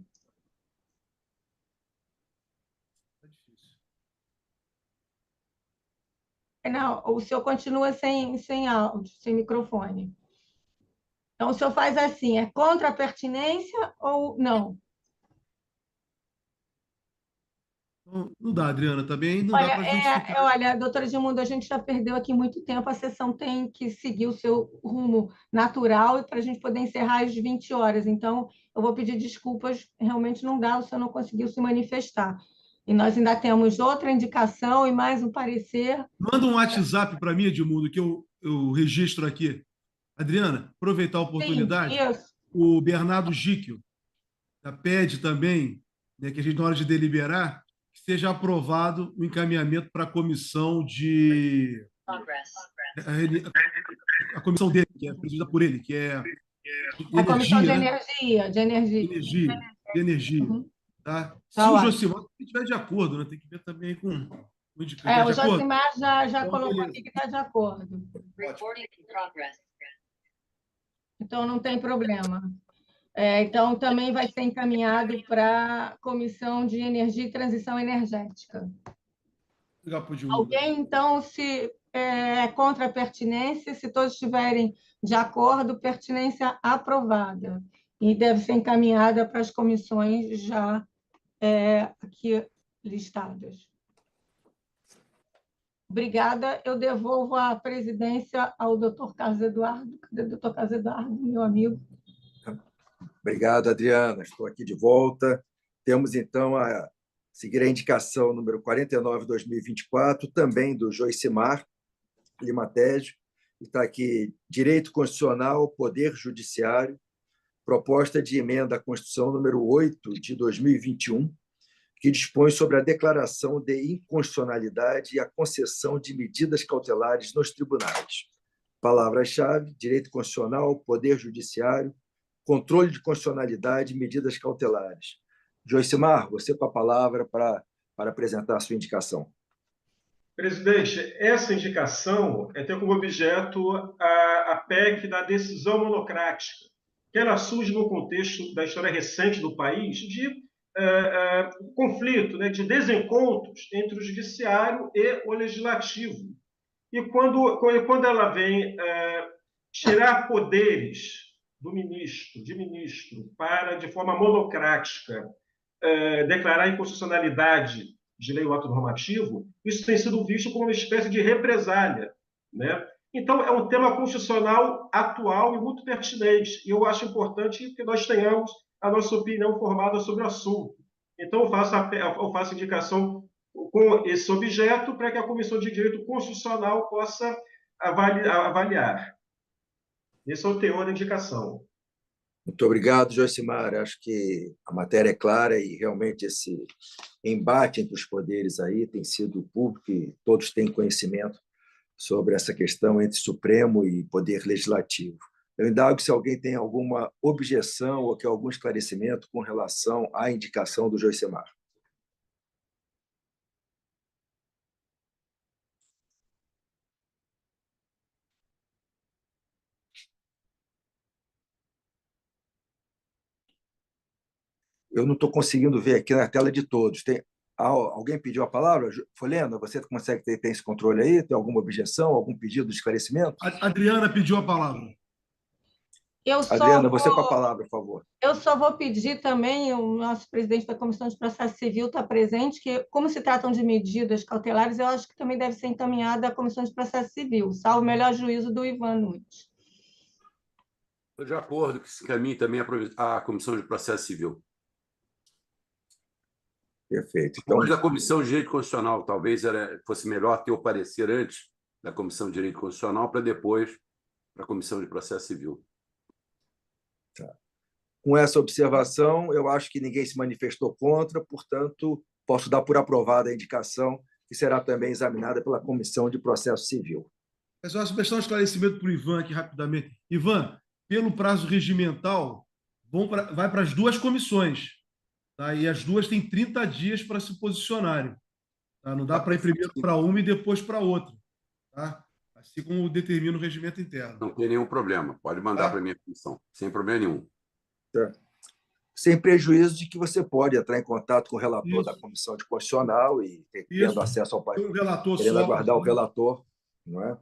Não, o senhor continua sem áudio, sem microfone. Então, o senhor faz assim: é contra a pertinência ou não?
Não dá, Adriana, também não dá para justificar.
Olha, doutora Edmundo, a gente já perdeu aqui muito tempo, a sessão tem que seguir o seu rumo natural e para a gente poder encerrar às 20 horas. Então, eu vou pedir desculpas, realmente não dá, o senhor não conseguiu se manifestar. E nós ainda temos outra indicação e mais um parecer.
Manda um WhatsApp para mim, Edmundo, que eu registro aqui. Adriana, aproveitar a oportunidade.
Sim,
o Bernardo Gíquio pede também, né, que a gente, na hora de deliberar, que seja aprovado o encaminhamento para a comissão de... A comissão dele, que é presidida por ele, que é
a comissão de
energia. De energia.
Uhum.
Tá? Se o Josimar estiver de acordo, né? Tem que ver também com o indicador.
O Josimar já colocou aqui que está de acordo. Então, não tem problema. Então, também vai ser encaminhado para a Comissão de Energia e Transição Energética. Alguém, então, se é contra a pertinência? Se todos estiverem de acordo, pertinência aprovada. E deve ser encaminhada para as comissões já aqui listadas. Obrigada. Eu devolvo a presidência ao doutor Carlos Eduardo. Cadê o doutor Carlos Eduardo, meu amigo?
Obrigado, Adriana. Estou aqui de volta. Temos, então, a seguir a indicação número 49/2024, também do Joicimar Lima Tejo. Está aqui: Direito Constitucional, Poder Judiciário, proposta de emenda à Constituição número 8 de 2021, que dispõe sobre a declaração de inconstitucionalidade e a concessão de medidas cautelares nos tribunais. Palavras-chave: Direito Constitucional, Poder Judiciário, controle de constitucionalidade e medidas cautelares. Joicimar, você com a palavra para apresentar a sua indicação.
Presidente, essa indicação tem como objeto a PEC da decisão monocrática, que ela surge no contexto da história recente do país de conflito, né, de desencontros entre o judiciário e o legislativo. E quando ela vem tirar poderes de ministro, para, de forma monocrática, declarar a inconstitucionalidade de lei ou ato normativo, isso tem sido visto como uma espécie de represália, né? Então, é um tema constitucional atual e muito pertinente, e eu acho importante que nós tenhamos a nossa opinião formada sobre o assunto. Então, eu faço indicação com esse objeto para que a Comissão de Direito Constitucional possa avaliar. Esse é o teor da indicação.
Muito obrigado, Joicimar. Acho que a matéria é clara e realmente esse embate entre os poderes aí tem sido público e todos têm conhecimento sobre essa questão entre Supremo e Poder Legislativo. Eu indago se alguém tem alguma objeção ou quer algum esclarecimento com relação à indicação do Joicimar. Eu não estou conseguindo ver aqui na tela de todos. Alguém pediu a palavra? Folena, você consegue ter esse controle aí? Tem alguma objeção, algum pedido de esclarecimento?
Adriana pediu a palavra.
Adriana, você com a palavra, por favor.
Eu só vou pedir também, o nosso presidente da Comissão de Processo Civil está presente, que, como se tratam de medidas cautelares, eu acho que também deve ser encaminhada à Comissão de Processo Civil, salvo o melhor juízo do Ivan Nunes.
Estou de acordo que se encaminhe também a Comissão de Processo Civil.
Perfeito. Então,
Depois da Comissão de Direito Constitucional, talvez fosse melhor ter o parecer antes da Comissão de Direito Constitucional para depois para a Comissão de Processo Civil.
tá. Com essa observação, eu acho que ninguém se manifestou contra, portanto, posso dar por aprovada a indicação, que será também examinada pela Comissão de Processo Civil.
Mas eu acho que um esclarecimento para o Ivan aqui rapidamente. Ivan, pelo prazo regimental, vai para as duas comissões. Tá? E as duas têm 30 dias para se posicionarem. Tá? Não dá para ir primeiro para uma e depois para outra. Tá? Assim como determina o regimento interno.
Não tem nenhum problema. Pode mandar para a minha comissão, sem problema nenhum.
Tá. Sem prejuízo de que você pode entrar em contato com o relator da Comissão de Constitucional e tendo acesso ao país, querendo aguardar o relator, não é?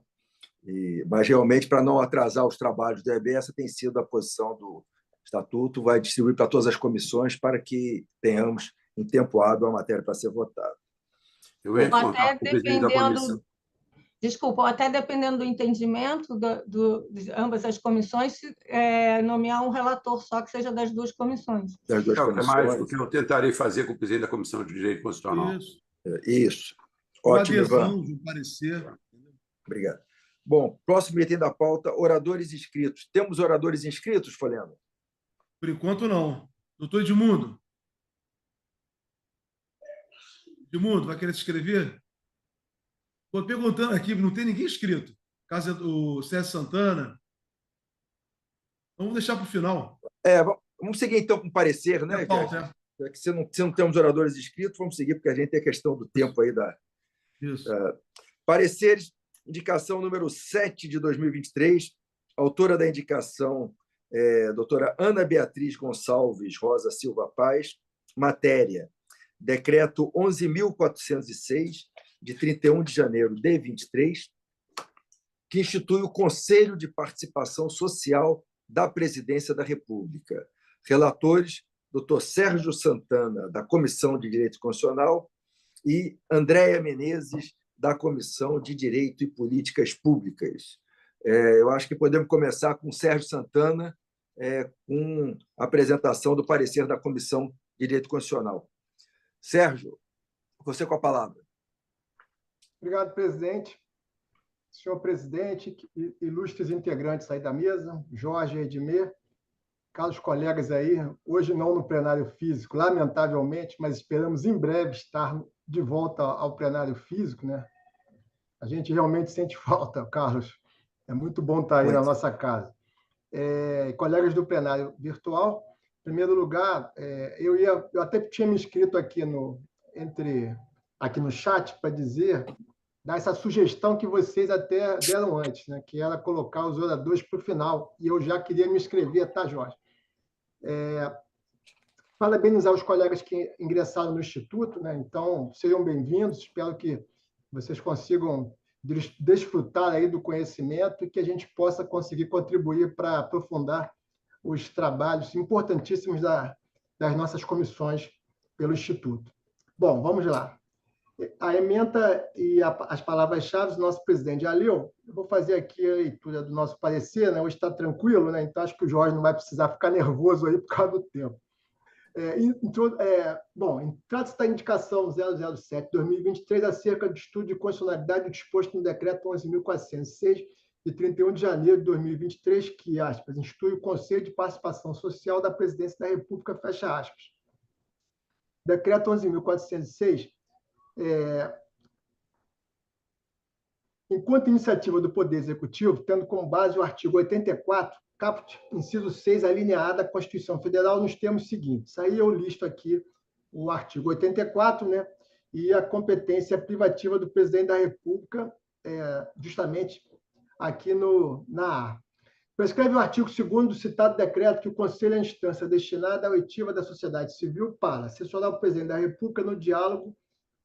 Mas, realmente, para não atrasar os trabalhos do EB, essa tem sido a posição do Estatuto, vai distribuir para todas as comissões para que tenhamos em tempo hábil a matéria para ser votada.
Eu entro em contato com o presidente da comissão.
Desculpa, até dependendo do entendimento de ambas as comissões, nomear um relator só que seja das duas comissões.
Das duas comissões.
Mais o que eu tentarei fazer com o presidente da Comissão de Direito Constitucional.
Isso. Ótimo, Ivan.
De um parecer.
Obrigado. Bom, próximo item da pauta, oradores inscritos. Temos oradores inscritos, Folhano?
Por enquanto, não. Doutor Edmundo. Edmundo, vai querer se inscrever? Estou perguntando aqui, não tem ninguém inscrito. Caso o Sérgio Santana. Vamos deixar para o final.
Vamos seguir, então, com o parecer, né? Já que se não temos oradores inscritos, vamos seguir, porque a gente tem a questão do tempo aí da...
Isso.
Pareceres, indicação número 7 de 2023, autora da indicação, doutora Ana Beatriz Gonçalves Rosa Silva Paz, matéria, decreto 11.406, de 31 de janeiro de 23, que institui o Conselho de Participação Social da Presidência da República. Relatores, doutor Sérgio Santana, da Comissão de Direito Constitucional, e Andréia Menezes, da Comissão de Direito e Políticas Públicas. Eu acho que podemos começar com Sérgio Santana, com a apresentação do parecer da Comissão de Direito Constitucional. Sérgio, você com a palavra.
Obrigado, presidente. Senhor presidente, ilustres integrantes aí da mesa, Jorge, Edmir, caros colegas aí, hoje não no plenário físico, lamentavelmente, mas esperamos em breve estar de volta ao plenário físico, né? A gente realmente sente falta, Carlos. É muito bom estar aí na nossa casa. Colegas do plenário virtual, em primeiro lugar, eu até tinha me inscrito aqui no chat para dar essa sugestão que vocês até deram antes, né? Que era colocar os oradores para o final, e eu já queria me inscrever, tá, Jorge? Parabenizar os colegas que ingressaram no Instituto, né? Então, sejam bem-vindos, espero que vocês consigam desfrutar aí do conhecimento e que a gente possa conseguir contribuir para aprofundar os trabalhos importantíssimos das nossas comissões pelo Instituto. Bom, vamos lá. A ementa e as palavras-chave do nosso presidente já leu. Eu vou fazer aqui a leitura do nosso parecer, né? Hoje está tranquilo, né? Então acho que o Jorge não vai precisar ficar nervoso aí por causa do tempo. Trata-se da indicação 007/2023 acerca do estudo de constitucionalidade disposto no decreto 11.406, de 31 de janeiro de 2023, que, aspas, institui o Conselho de Participação Social da Presidência da República, fecha aspas. Decreto 11.406, enquanto iniciativa do Poder Executivo, tendo como base o artigo 84, caput, inciso 6, alineada à Constituição Federal, nos termos seguintes. Aí eu listo aqui o artigo 84, né, e a competência privativa do Presidente da República, justamente aqui na A. Prescreve o artigo 2º do citado decreto que o Conselho é a instância destinada à oitiva da sociedade civil para assessorar o Presidente da República no diálogo,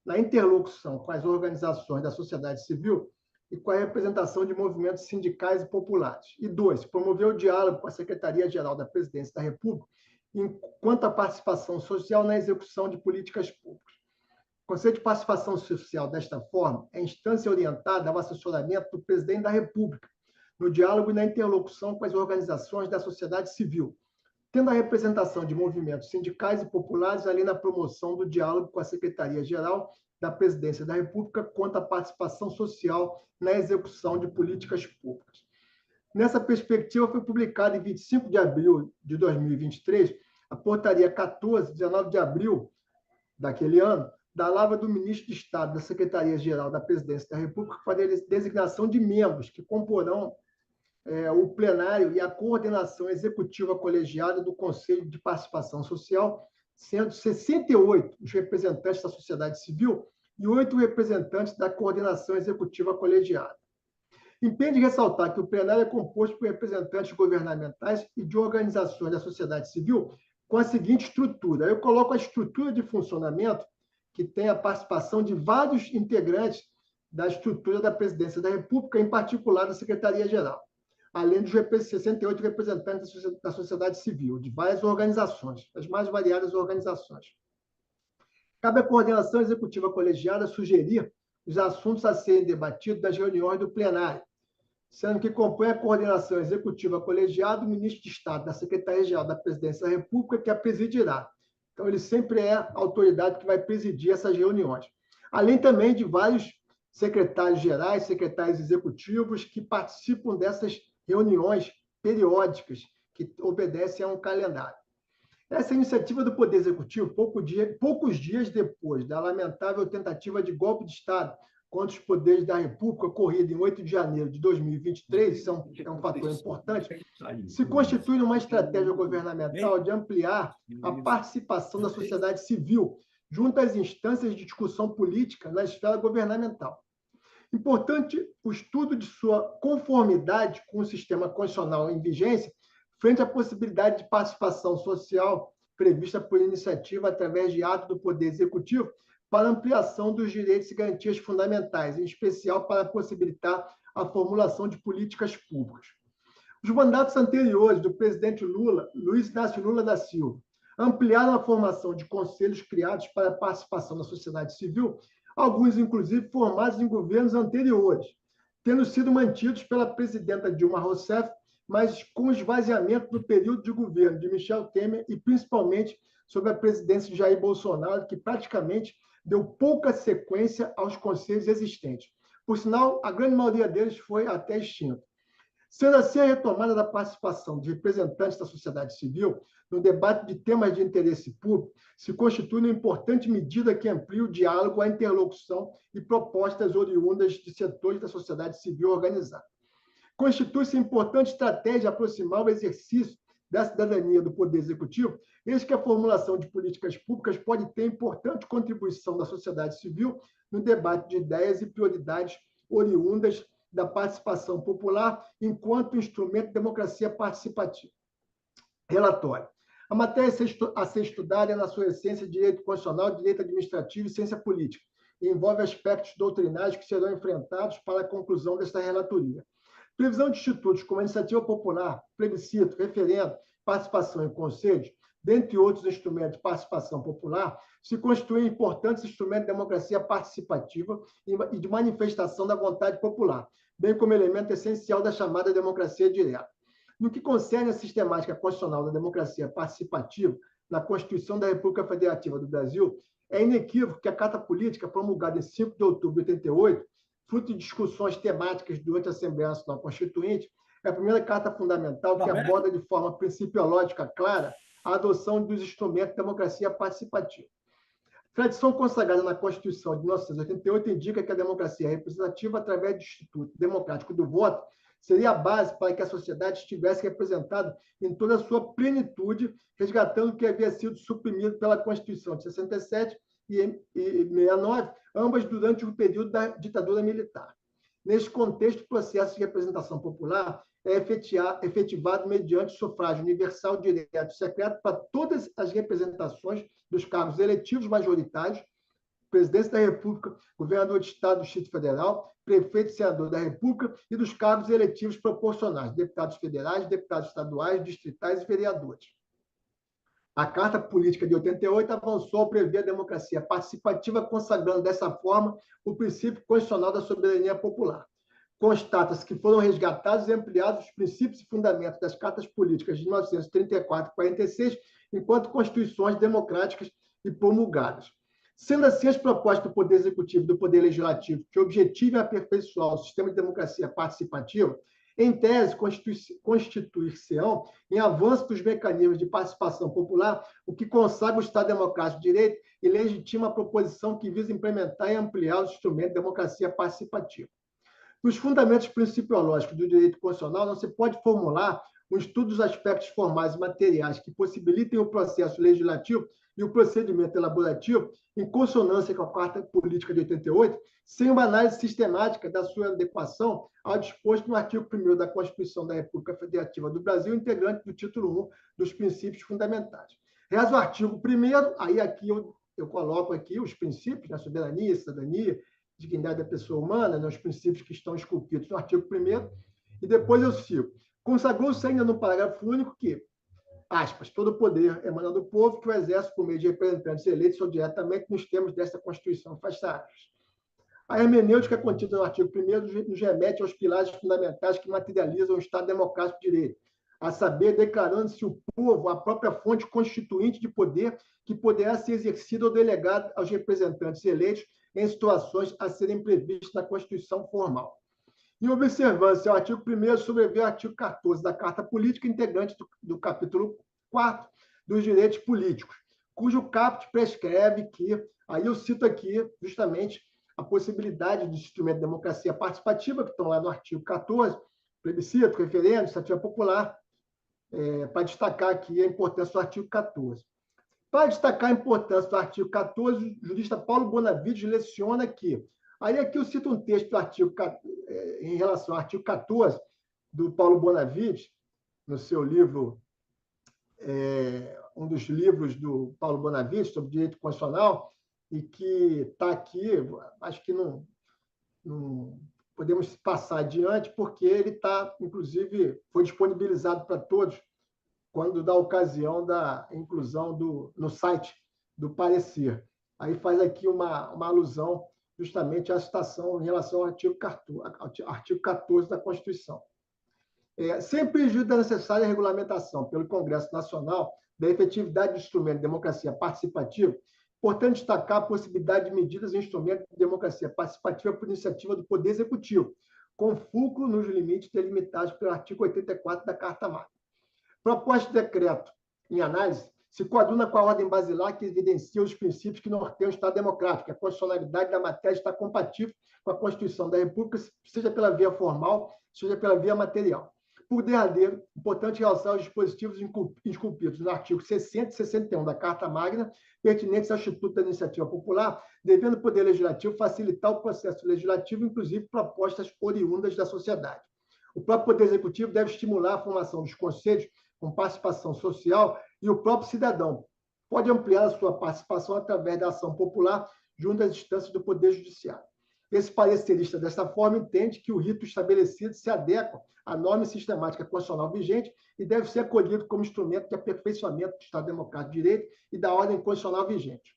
na interlocução com as organizações da sociedade civil e com a representação de movimentos sindicais e populares. E 2, promover o diálogo com a Secretaria-Geral da Presidência da República enquanto à participação social na execução de políticas públicas. O Conselho de Participação Social, desta forma, é instância orientada ao assessoramento do Presidente da República no diálogo e na interlocução com as organizações da sociedade civil, tendo a representação de movimentos sindicais e populares, além da promoção do diálogo com a Secretaria-Geral da Presidência da República quanto à participação social na execução de políticas públicas. Nessa perspectiva, foi publicada em 25 de abril de 2023 a Portaria 14, 19 de abril daquele ano, da lavra do Ministro de Estado da Secretaria-Geral da Presidência da República para a designação de membros que comporão o plenário e a coordenação executiva colegiada do Conselho de Participação Social, sendo 68 os representantes da sociedade civil e 8 representantes da coordenação executiva colegiada. Impede ressaltar que o plenário é composto por representantes governamentais e de organizações da sociedade civil com a seguinte estrutura. Eu coloco a estrutura de funcionamento, que tem a participação de vários integrantes da estrutura da Presidência da República, em particular da Secretaria-Geral, além dos 68 representantes da sociedade civil, de várias organizações, as mais variadas organizações. Cabe à coordenação executiva colegiada sugerir os assuntos a serem debatidos das reuniões do plenário, sendo que compõe a coordenação executiva colegiada o ministro de Estado da Secretaria-Geral da Presidência da República, que a presidirá. Então, ele sempre é a autoridade que vai presidir essas reuniões. Além também de vários secretários gerais, secretários executivos que participam dessas reuniões periódicas, que obedecem a um calendário. Essa iniciativa do Poder Executivo, poucos dias depois da lamentável tentativa de golpe de Estado contra os poderes da República, ocorrida em 8 de janeiro de 2023, isso é um fator importante, se constitui uma estratégia governamental de ampliar a participação da sociedade civil junto às instâncias de discussão política na esfera governamental. Importante o estudo de sua conformidade com o sistema constitucional em vigência frente à possibilidade de participação social prevista por iniciativa através de ato do Poder Executivo para ampliação dos direitos e garantias fundamentais, em especial para possibilitar a formulação de políticas públicas. Os mandatos anteriores do presidente Lula, Luiz Inácio Lula da Silva, ampliaram a formação de conselhos criados para a participação da sociedade civil, alguns, inclusive, formados em governos anteriores, tendo sido mantidos pela presidenta Dilma Rousseff, mas com esvaziamento no período de governo de Michel Temer e, principalmente, sob a presidência de Jair Bolsonaro, que praticamente deu pouca sequência aos conselhos existentes. Por sinal, a grande maioria deles foi até extinta. Sendo assim, a retomada da participação de representantes da sociedade civil no debate de temas de interesse público se constitui uma importante medida que amplia o diálogo, a interlocução e propostas oriundas de setores da sociedade civil organizada. Constitui-se importante estratégia de aproximar o exercício da cidadania do Poder Executivo, eis que a formulação de políticas públicas pode ter importante contribuição da sociedade civil no debate de ideias e prioridades oriundas da participação popular enquanto instrumento de democracia participativa. Relatório. A matéria a ser estudada é, na sua essência, direito constitucional, direito administrativo e ciência política, e envolve aspectos doutrinários que serão enfrentados para a conclusão desta relatoria. Previsão de institutos como a iniciativa popular, plebiscito, referendo, participação em conselhos, dentre outros instrumentos de participação popular, se constituem importantes instrumentos de democracia participativa e de manifestação da vontade popular, bem como elemento essencial da chamada democracia direta. No que concerne à sistemática constitucional da democracia participativa na Constituição da República Federativa do Brasil, é inequívoco que a Carta Política, promulgada em 5 de outubro de 88, fruto de discussões temáticas durante a Assembleia Nacional Constituinte, é a primeira carta fundamental que aborda de forma principiológica clara a adoção dos instrumentos de democracia participativa. A tradição consagrada na Constituição de 1988 indica que a democracia representativa, através do Instituto Democrático do Voto, seria a base para que a sociedade estivesse representada em toda a sua plenitude, resgatando o que havia sido suprimido pela Constituição de 67 e 69, ambas durante o período da ditadura militar. Neste contexto, o processo de representação popular é efetivado mediante sufrágio universal, direto e secreto para todas as representações dos cargos eletivos majoritários, presidência da República, governador de Estado do Distrito Federal, prefeito e senador da República e dos cargos eletivos proporcionais, deputados federais, deputados estaduais, distritais e vereadores. A Carta Política de 88 avançou ao prever a democracia participativa, consagrando dessa forma o princípio constitucional da soberania popular. constata-se que foram resgatados e ampliados os princípios e fundamentos das cartas políticas de 1934 e 46, enquanto constituições democráticas e promulgadas. Sendo assim, as propostas do Poder Executivo e do Poder Legislativo que objetivem aperfeiçoar o sistema de democracia participativa, em tese, constituir-se-ão em avanço dos mecanismos de participação popular, o que consagra o Estado Democrático de Direito e legitima a proposição que visa implementar e ampliar os instrumentos de democracia participativa. Nos fundamentos principiológicos do direito constitucional, não se pode formular um estudo dos aspectos formais e materiais que possibilitem o processo legislativo e o procedimento elaborativo, em consonância com a Carta Política de 88, sem uma análise sistemática da sua adequação ao disposto no artigo 1º da Constituição da República Federativa do Brasil, integrante do título 1 dos princípios fundamentais. Reza o artigo 1º, aí aqui eu coloco aqui os princípios, né, soberania, cidadania, dignidade da pessoa humana, né, os princípios que estão esculpidos no artigo 1º, e depois eu sigo. Consagrou-se ainda no parágrafo único que, aspas, todo o poder emana do povo que o exerce por meio de representantes eleitos ou diretamente nos termos desta Constituição, fecha aspas. A hermenêutica contida no artigo 1º nos remete aos pilares fundamentais que materializam o Estado Democrático de Direito, a saber, declarando-se o povo a própria fonte constituinte de poder que poderá ser exercida ou delegada aos representantes eleitos em situações a serem previstas na Constituição formal. Em observância ao artigo 1º, sobreveio o artigo 14 da Carta Política, integrante do capítulo 4 dos direitos políticos, cujo caput prescreve que, aí eu cito aqui justamente a possibilidade do instrumento de democracia participativa, que estão lá no artigo 14, plebiscito, referendo, iniciativa popular, para destacar aqui a importância do artigo 14. Para destacar a importância do artigo 14, o jurista Paulo Bonavides leciona que, aí aqui eu cito um texto do artigo, em relação ao artigo 14, do Paulo Bonavides, no seu livro, um dos livros do Paulo Bonavides sobre direito constitucional, e que está aqui, acho que não podemos passar adiante, porque ele está, inclusive, foi disponibilizado para todos quando da ocasião da inclusão no site do parecer. Aí faz aqui uma alusão justamente à citação em relação ao artigo 14 da Constituição. Sem prejuízo da necessária regulamentação pelo Congresso Nacional da efetividade do instrumento de democracia participativa, importante destacar a possibilidade de medidas e instrumentos de democracia participativa por iniciativa do Poder Executivo, com fulcro nos limites delimitados pelo artigo 84 da Carta Magna. Proposta de decreto em análise se coaduna com a ordem basilar que evidencia os princípios que norteiam o Estado democrático. A constitucionalidade da matéria está compatível com a Constituição da República, seja pela via formal, seja pela via material. Por derradeiro, importante realçar os dispositivos esculpidos no artigo 60 e 61 da Carta Magna, pertinentes ao Instituto da Iniciativa Popular, devendo o Poder Legislativo facilitar o processo legislativo, inclusive propostas oriundas da sociedade. O próprio Poder Executivo deve estimular a formação dos conselhos com participação social e o próprio cidadão pode ampliar a sua participação através da ação popular junto às instâncias do Poder Judiciário. Esse parecerista, dessa forma, entende que o rito estabelecido se adequa à norma sistemática constitucional vigente e deve ser acolhido como instrumento de aperfeiçoamento do Estado Democrático de Direito e da ordem constitucional vigente.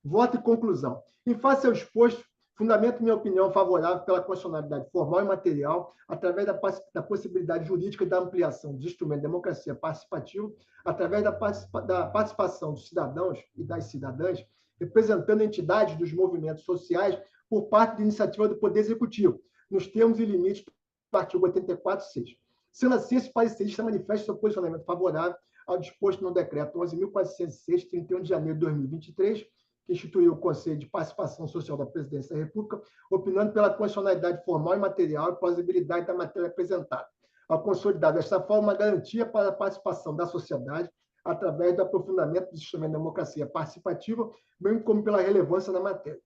Voto e conclusão. Em face ao exposto, fundamento minha opinião favorável pela constitucionalidade formal e material, através da possibilidade jurídica da ampliação dos instrumentos de democracia participativa, através da participação dos cidadãos e das cidadãs, representando entidades dos movimentos sociais por parte da iniciativa do Poder Executivo, nos termos e limites do artigo 84.6. Sendo assim, esse parecerista manifesta seu posicionamento favorável ao disposto no Decreto 11.406, 31 de janeiro de 2023, que instituiu o Conselho de Participação Social da Presidência da República, opinando pela constitucionalidade formal e material e plausibilidade da matéria apresentada, ao consolidar desta forma uma garantia para a participação da sociedade através do aprofundamento do instrumento de democracia participativa, bem como pela relevância da matéria.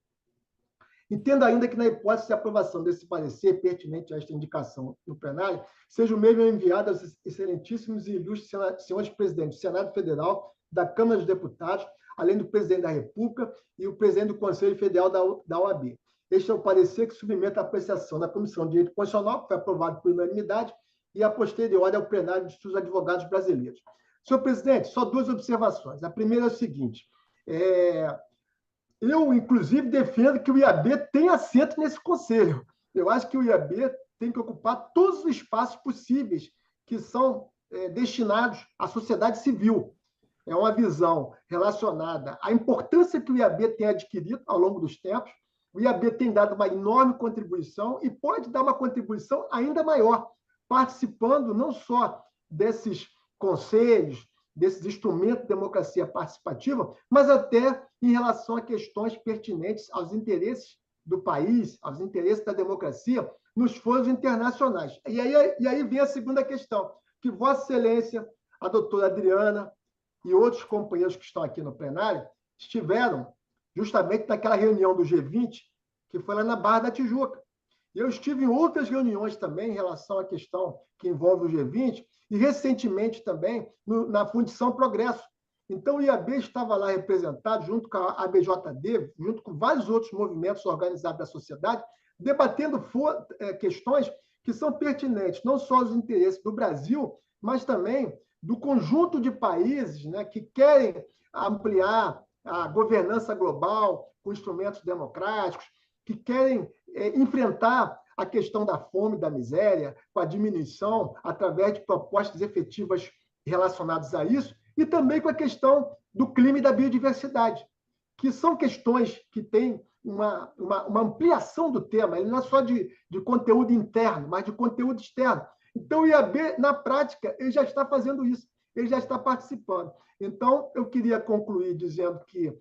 Entendo ainda que, na hipótese de aprovação desse parecer pertinente a esta indicação no plenário, seja o mesmo enviado aos excelentíssimos e ilustres senhores presidentes do Senado Federal, da Câmara dos Deputados, além do presidente da República e o presidente do Conselho Federal da OAB. Este é o parecer que submete à apreciação da Comissão de Direito Constitucional, que foi aprovado por unanimidade, e a posteriori ao plenário dos advogados brasileiros. Senhor presidente, só duas observações. A primeira é o seguinte: eu, inclusive, defendo que o IAB tem assento nesse conselho. Eu acho que o IAB tem que ocupar todos os espaços possíveis que são destinados à sociedade civil. É uma visão relacionada à importância que o IAB tem adquirido ao longo dos tempos. O IAB tem dado uma enorme contribuição e pode dar uma contribuição ainda maior, participando não só desses conselhos, desses instrumentos de democracia participativa, mas até em relação a questões pertinentes aos interesses do país, aos interesses da democracia, nos foros internacionais. E aí vem a segunda questão, que Vossa Excelência, a doutora Adriana e outros companheiros que estão aqui no plenário estiveram justamente naquela reunião do G20, que foi lá na Barra da Tijuca. Eu estive em outras reuniões também em relação à questão que envolve o G20 e, recentemente, também na Fundição Progresso. Então, o IAB estava lá representado, junto com a ABJD, junto com vários outros movimentos organizados da sociedade, debatendo questões que são pertinentes não só aos interesses do Brasil, mas também do conjunto de países, né, que querem ampliar a governança global com instrumentos democráticos, que querem enfrentar a questão da fome e da miséria, com a diminuição através de propostas efetivas relacionadas a isso, e também com a questão do clima e da biodiversidade, que são questões que têm uma ampliação do tema, ele não é só de conteúdo interno, mas de conteúdo externo. Então, o IAB, na prática, ele já está fazendo isso, ele já está participando. Então, eu queria concluir dizendo que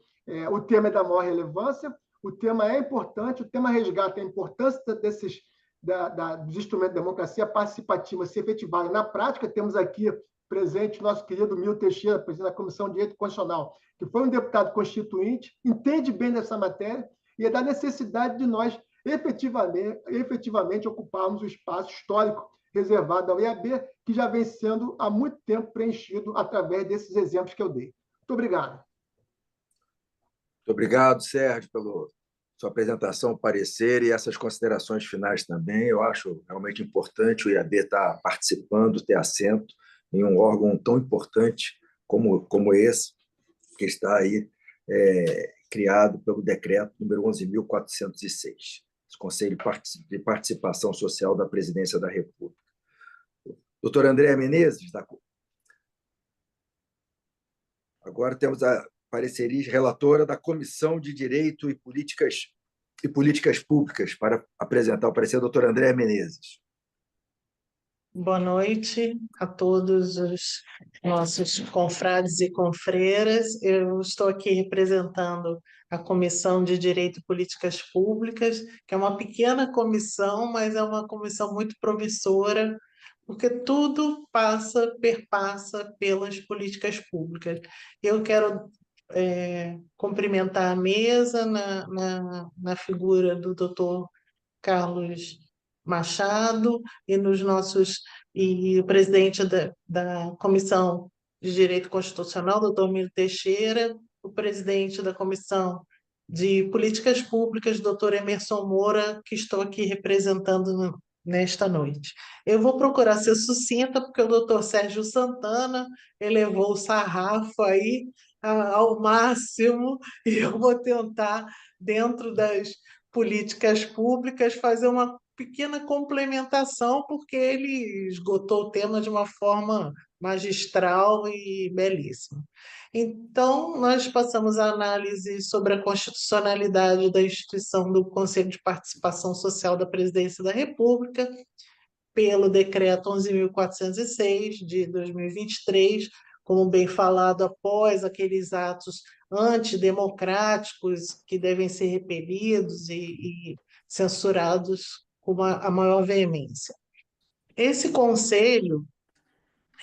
o tema é da maior relevância, o tema é importante, o tema resgata a importância dos instrumentos de democracia participativa se efetivarem na prática. Temos aqui presente nosso querido Milton Teixeira, presidente da Comissão de Direito Constitucional, que foi um deputado constituinte, entende bem dessa matéria e é da necessidade de nós efetivamente ocuparmos o espaço histórico reservado ao IAB, que já vem sendo há muito tempo preenchido através desses exemplos que eu dei. Muito obrigado.
Muito obrigado, Sérgio, pela sua apresentação, parecer e essas considerações finais também. Eu acho realmente importante o IAB estar participando, ter assento em um órgão tão importante como esse, que está aí criado pelo decreto número 11.406, esse Conselho de Participação Social da Presidência da República. Doutor Andréa Menezes, agora temos a parecerista relatora da Comissão de Direito e Políticas Públicas para apresentar o parecer, doutora Andréa Menezes.
Boa noite a todos os nossos confrades e confreiras. Eu estou aqui representando a Comissão de Direito e Políticas Públicas, que é uma pequena comissão, mas é uma comissão muito promissora, porque tudo perpassa pelas políticas públicas. Eu quero cumprimentar a mesa na figura do doutor Carlos Machado e o presidente da Comissão de Direito Constitucional, doutor Milton Teixeira, o presidente da Comissão de Políticas Públicas, doutor Emerson Moura, que estou aqui representando nesta noite. Eu vou procurar ser sucinta, porque o doutor Sérgio Santana elevou o sarrafo aí ao máximo, e eu vou tentar, dentro das políticas públicas, fazer uma pequena complementação, porque ele esgotou o tema de uma forma magistral e belíssima. Então, nós passamos a análise sobre a constitucionalidade da instituição do Conselho de Participação Social da Presidência da República, pelo Decreto 11.406, de 2023, como bem falado, após aqueles atos antidemocráticos que devem ser repelidos e censurados com a maior veemência. Esse conselho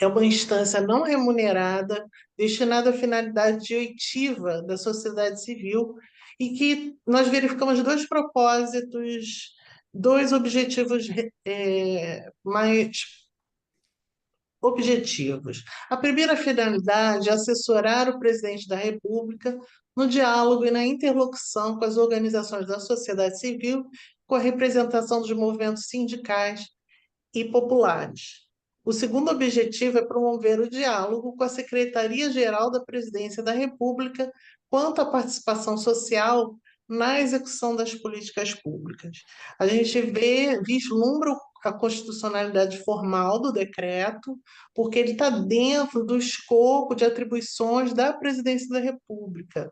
é uma instância não remunerada, destinada à finalidade de oitiva da sociedade civil, e que nós verificamos dois propósitos, dois objetivos mais objetivos. A primeira finalidade é assessorar o presidente da República no diálogo e na interlocução com as organizações da sociedade civil, com a representação dos movimentos sindicais e populares. O segundo objetivo é promover o diálogo com a Secretaria-Geral da Presidência da República quanto à participação social na execução das políticas públicas. A gente vislumbra a constitucionalidade formal do decreto, porque ele está dentro do escopo de atribuições da Presidência da República,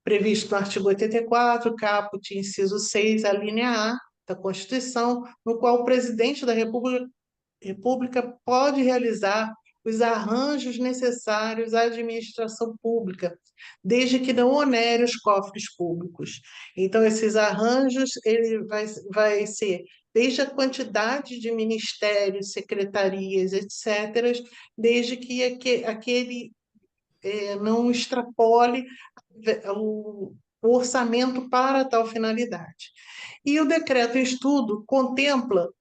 previsto no artigo 84, caput, inciso 6, a linha A da Constituição, no qual o presidente da República pode realizar os arranjos necessários à administração pública, desde que não onere os cofres públicos. Então, esses arranjos ele vai ser desde a quantidade de ministérios, secretarias, etc., desde que aquele não extrapole o orçamento para tal finalidade. E o decreto em estudo contempla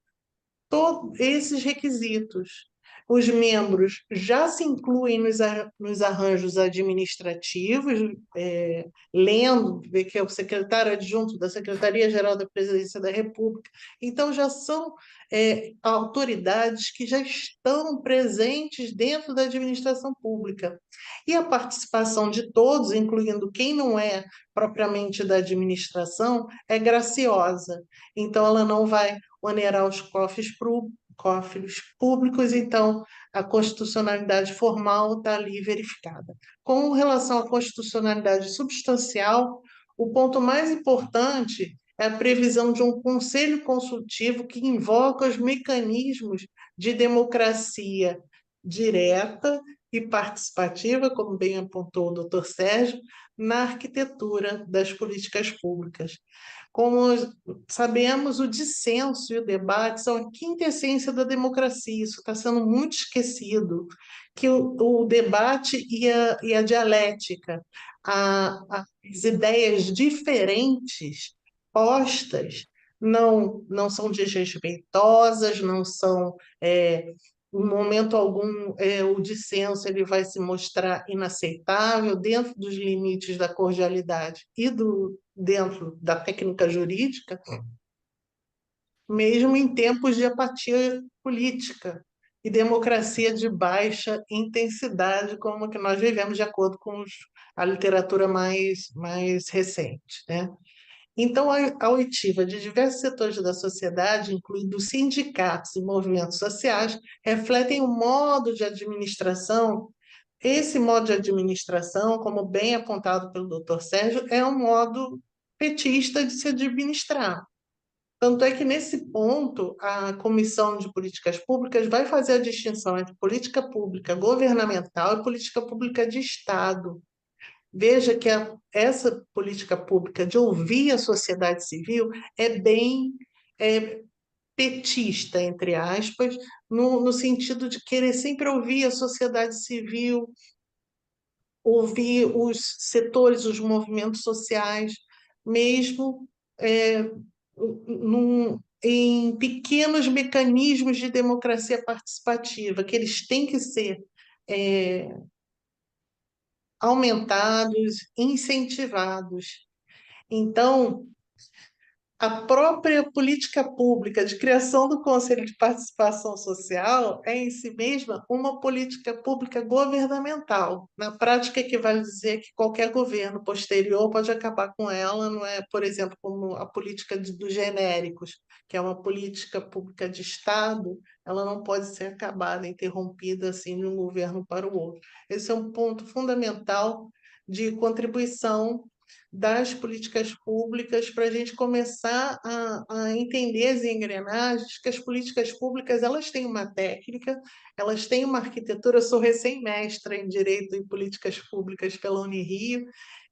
todos esses requisitos. Os membros já se incluem nos arranjos administrativos, lendo, vê que é o secretário adjunto da Secretaria-Geral da Presidência da República. Então, já são autoridades que já estão presentes dentro da administração pública. E a participação de todos, incluindo quem não é propriamente da administração, é graciosa. Então, ela não vai onerar os cofres públicos, então a constitucionalidade formal está ali verificada. Com relação à constitucionalidade substancial, o ponto mais importante é a previsão de um conselho consultivo que invoca os mecanismos de democracia direta e participativa, como bem apontou o doutor Sérgio, na arquitetura das políticas públicas. Como sabemos, o dissenso e o debate são a quintessência da democracia, isso está sendo muito esquecido, que o debate e a dialética, as ideias diferentes postas não são desrespeitosas, não são, em momento algum, o dissenso ele vai se mostrar inaceitável dentro dos limites da cordialidade e dentro da técnica jurídica, mesmo em tempos de apatia política e democracia de baixa intensidade, como a que nós vivemos, de acordo com a literatura mais recente, né? Então, a oitiva de diversos setores da sociedade, incluindo sindicatos e movimentos sociais, refletem o modo de administração. Esse modo de administração, como bem apontado pelo doutor Sérgio, é um modo petista de se administrar. Tanto é que, nesse ponto, a Comissão de Políticas Públicas vai fazer a distinção entre política pública governamental e política pública de Estado. Veja que essa política pública de ouvir a sociedade civil é bem petista, entre aspas, no sentido de querer sempre ouvir a sociedade civil, ouvir os setores, os movimentos sociais, mesmo em pequenos mecanismos de democracia participativa, que eles têm que ser aumentados, incentivados. Então, a própria política pública de criação do Conselho de Participação Social é, em si mesma, uma política pública governamental. Na prática, equivale a dizer que qualquer governo posterior pode acabar com ela, não é, por exemplo, como a política dos genéricos, que é uma política pública de Estado, ela não pode ser acabada, interrompida assim de um governo para o outro. Esse é um ponto fundamental de contribuição das políticas públicas para a gente começar a entender as engrenagens, que as políticas públicas elas têm uma técnica, elas têm uma arquitetura. Eu sou recém-mestra em Direito e Políticas Públicas pela Unirio,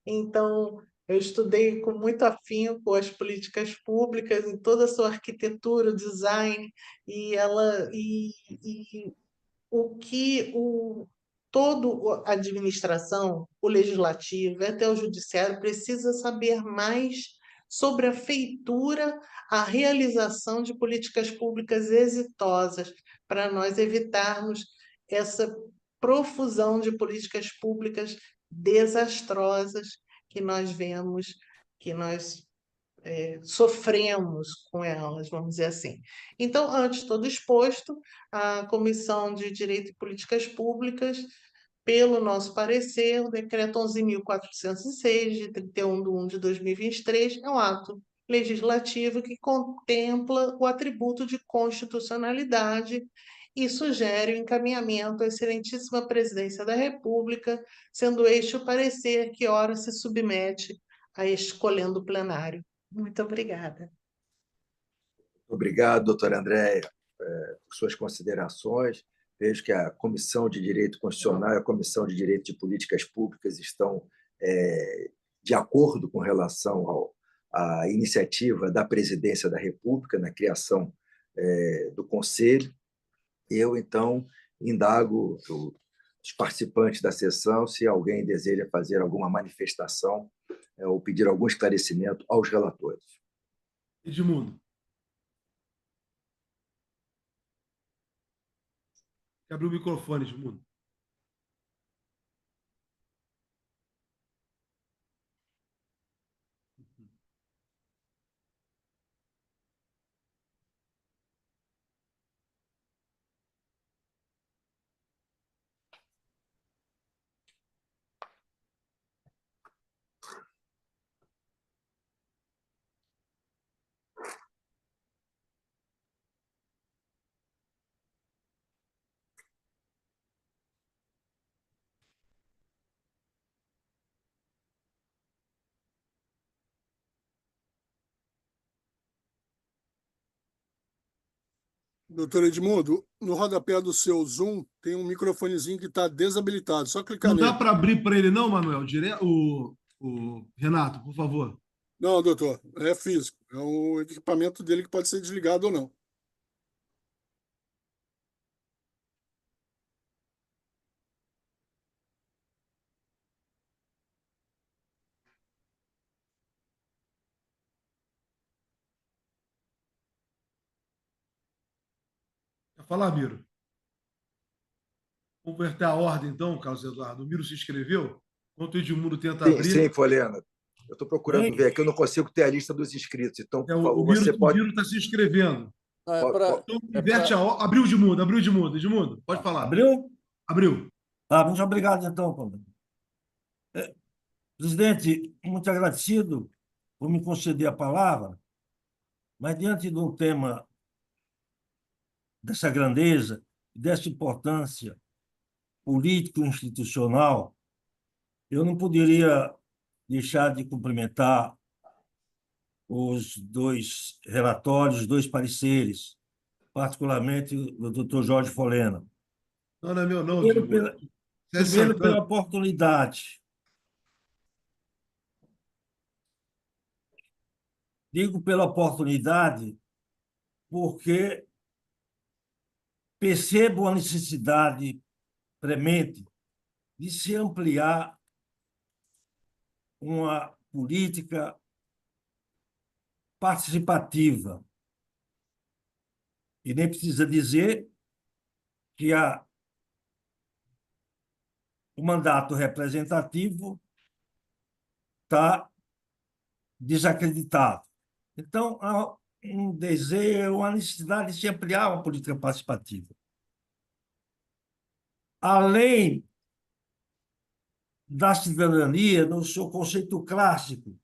então eu estudei com muito afinco as políticas públicas em toda a sua arquitetura, o design, toda a administração, o legislativo, até o judiciário, precisa saber mais sobre a feitura, a realização de políticas públicas exitosas, para nós evitarmos essa profusão de políticas públicas desastrosas que nós vemos, que nós sofremos com elas, vamos dizer assim. Então, antes de todo exposto, a Comissão de Direito e Políticas Públicas pelo nosso parecer, o Decreto 11.406, de 31 de 1 de 2023, é um ato legislativo que contempla o atributo de constitucionalidade e sugere o encaminhamento à excelentíssima Presidência da República, sendo este o parecer que ora se submete a escolhendo o plenário. Muito obrigada.
Obrigado, doutora Andréia, por suas considerações. Vejo que a Comissão de Direito Constitucional e a Comissão de Direito de Políticas Públicas estão de acordo com relação à iniciativa da Presidência da República na criação do Conselho. Eu, então, indago os participantes da sessão se alguém deseja fazer alguma manifestação ou pedir algum esclarecimento aos relatores.
Edmundo. Abre o microfone, Edmundo.
Doutor Edmundo, no rodapé do seu Zoom tem um microfonezinho que está desabilitado. Só clicar
Não
nele.
dá para abrir para ele, não, Manuel? O Renato, por favor.
Não, doutor, é físico. É o equipamento dele que pode ser desligado ou não.
Quer falar, Miro? Vamos converter a ordem, então, Carlos Eduardo. O Miro se inscreveu? Enquanto o Edmundo tenta abrir.
Sim, Folena. Eu estou procurando ver aqui, eu não consigo ter a lista dos inscritos. Então, por favor, você
O
pode.
Miro está se inscrevendo. Então, inverte a ordem. Abriu o Edmundo. Edmundo, pode falar.
Abriu?
Abriu.
Muito obrigado, então, Paulo. Presidente, muito agradecido por me conceder a palavra, mas diante de um tema dessa grandeza, dessa importância político-institucional, eu não poderia deixar de cumprimentar os dois relatórios, os dois pareceres, particularmente o doutor Jorge Folena.
Não é meu, não.
Primeiro pela oportunidade. Digo pela oportunidade porque percebo a necessidade premente de se ampliar uma política participativa. E nem precisa dizer que o mandato representativo está desacreditado. Então, há um desejo, uma necessidade de se ampliar uma política participativa. Além da cidadania no seu conceito clássico,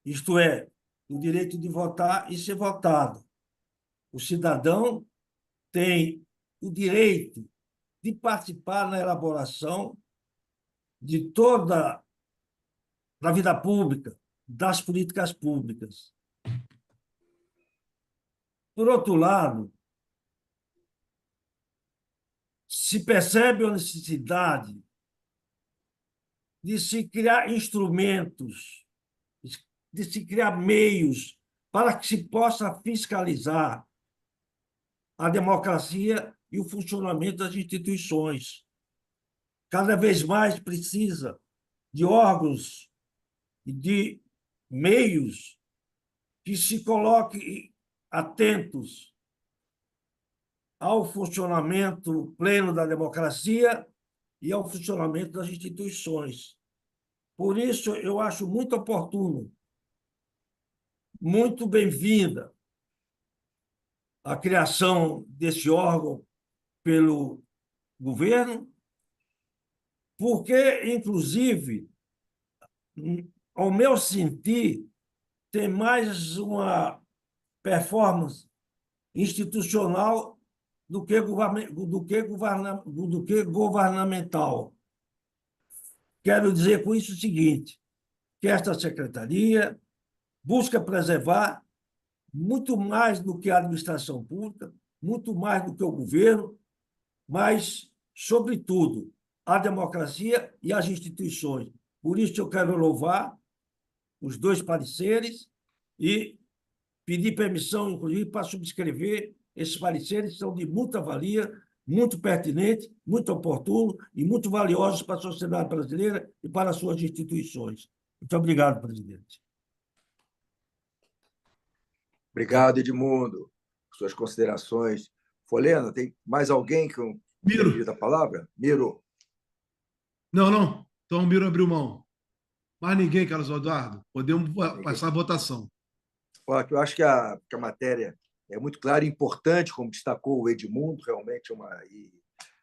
isto é, o direito de votar e ser votado. O cidadão tem o direito de participar na elaboração de toda a vida pública, das políticas públicas. Por outro lado, se percebe a necessidade de se criar instrumentos, de se criar meios para que se possa fiscalizar a democracia e o funcionamento das instituições. Cada vez mais precisa de órgãos e de meios que se coloquem atentos ao funcionamento pleno da democracia e ao funcionamento das instituições. Por isso, eu acho muito oportuno, muito bem-vinda a criação desse órgão pelo governo porque, inclusive, ao meu sentir, tem mais uma performance institucional do que governamental. Quero dizer com isso o seguinte, que esta secretaria busca preservar muito mais do que a administração pública, muito mais do que o governo, mas, sobretudo, a democracia e as instituições. Por isso, eu quero louvar os dois pareceres e pedir permissão, inclusive, para subscrever esses pareceres, que são de muita valia, muito pertinentes, muito oportunos e muito valiosos para a sociedade brasileira e para as suas instituições. Muito obrigado, presidente.
Obrigado, Edmundo, por suas considerações. Folena, tem mais alguém que pedido a palavra? Miro.
Não. Então, o Miro abriu mão. Mais ninguém, Carlos Eduardo? Podemos passar a votação.
Eu acho que a matéria é muito clara e importante, como destacou o Edmundo, realmente, e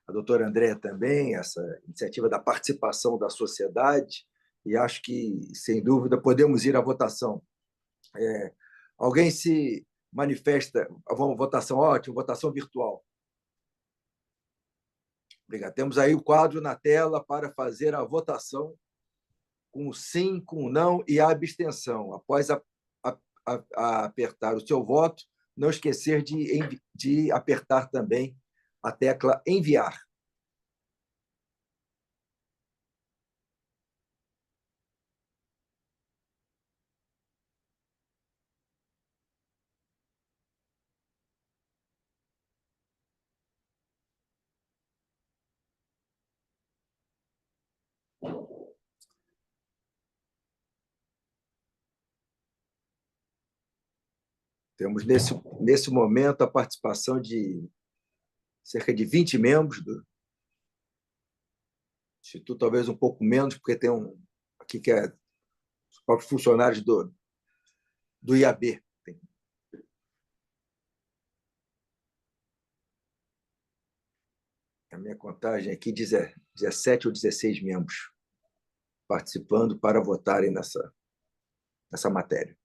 a doutora Andréa também, essa iniciativa da participação da sociedade, e acho que, sem dúvida, podemos ir à votação. Alguém se manifesta? Vamos, votação, ótimo, votação virtual. Obrigado. Temos aí o quadro na tela para fazer a votação com sim, com não e a abstenção. Após apertar o seu voto, não esquecer de apertar também a tecla enviar. Temos, nesse momento, a participação de cerca de 20 membros do Instituto, talvez um pouco menos, porque tem aqui que é os próprios funcionários do IAB. A minha contagem aqui diz 17 ou 16 membros participando para votarem nessa matéria.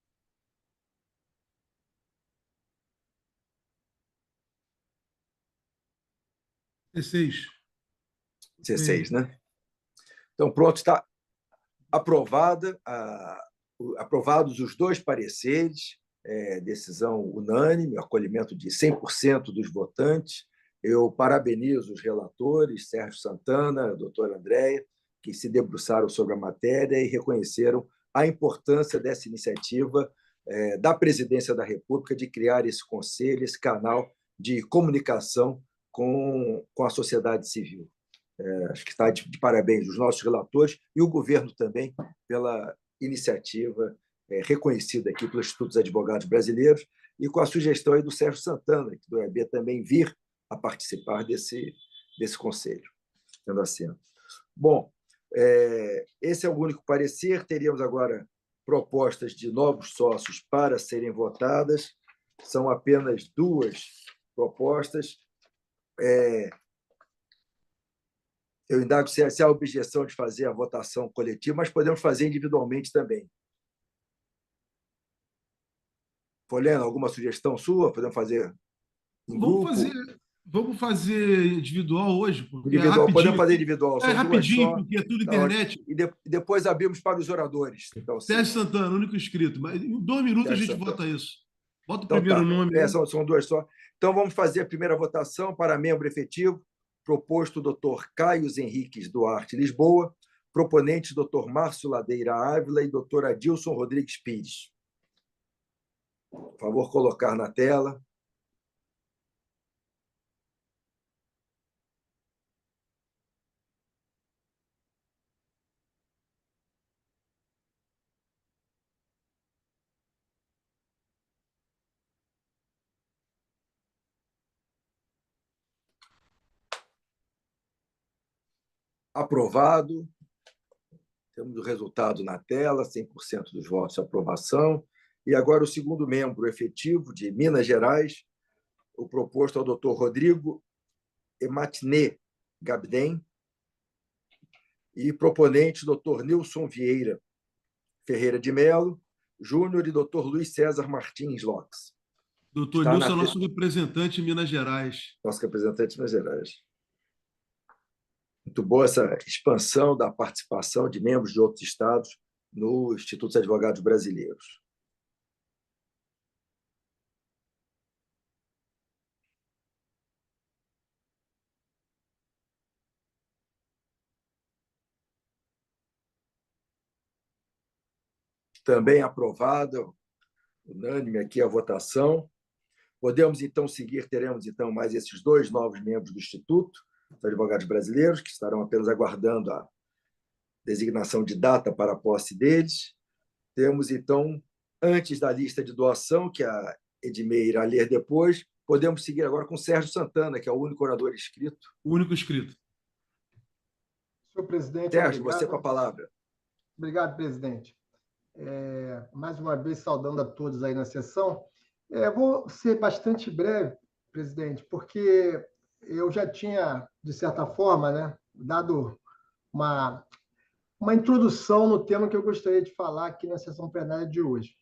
16, né? Então, pronto, está aprovados os dois pareceres, decisão unânime, acolhimento de 100% dos votantes. Eu parabenizo os relatores, Sérgio Santana, a doutora Andréa, que se debruçaram sobre a matéria e reconheceram a importância dessa iniciativa da Presidência da República de criar esse conselho, esse canal de comunicação com a sociedade civil. Acho que está de parabéns os nossos relatores e o governo também pela iniciativa reconhecida aqui pelos Institutos Advogados Brasileiros e com a sugestão aí do Sérgio Santana, que do EB também vir a participar desse conselho, tendo assento. Bom, esse é o único parecer. Teríamos agora propostas de novos sócios para serem votadas. São apenas duas propostas. Eu indago se há objeção de fazer a votação coletiva, mas podemos fazer individualmente também. Folena, alguma sugestão sua? Podemos fazer em grupo?
Vamos fazer individual hoje.
Individual, podemos fazer individual.
São rapidinho, porque é tudo internet.
E depois abrimos para os oradores. Então,
Sérgio Santana, único inscrito. Mas em 2 minutos
Sérgio
a gente
Santana.
vota isso. Bota o
Então,
primeiro nome.
São duas só. Então, vamos fazer a primeira votação para membro efetivo. Proposto o doutor Caio Henriques Duarte Lisboa, proponente doutor Márcio Ladeira Ávila e doutor Adilson Rodrigues Pires. Por favor, colocar na tela. Aprovado. Temos o resultado na tela, 100% dos votos de aprovação. E agora o segundo membro efetivo de Minas Gerais, o proposto ao doutor Rodrigo Ematné Gabden, e proponente, Dr. Nilson Vieira Ferreira de Mello Júnior e Dr. Luiz César Martins Lopes.
Doutor Nilson é nosso representante em Minas Gerais.
Nosso representante em Minas Gerais. Muito boa essa expansão da participação de membros de outros estados no Instituto dos Advogados Brasileiros. Também aprovada, unânime aqui a votação. Podemos, então, seguir, teremos, então, mais esses 2 novos membros do Instituto dos Advogados Brasileiros, que estarão apenas aguardando a designação de data para a posse deles. Temos, então, antes da lista de doação, que a Edmei irá ler depois, podemos seguir agora com Sérgio Santana, que é o único orador inscrito.
O único inscrito.
Senhor presidente,
Sérgio,
obrigado.
você com a palavra.
Obrigado, presidente. Mais uma vez, saudando a todos aí na sessão. Vou ser bastante breve, presidente, porque eu já tinha, de certa forma, né, dado uma introdução no tema que eu gostaria de falar aqui na sessão plenária de hoje.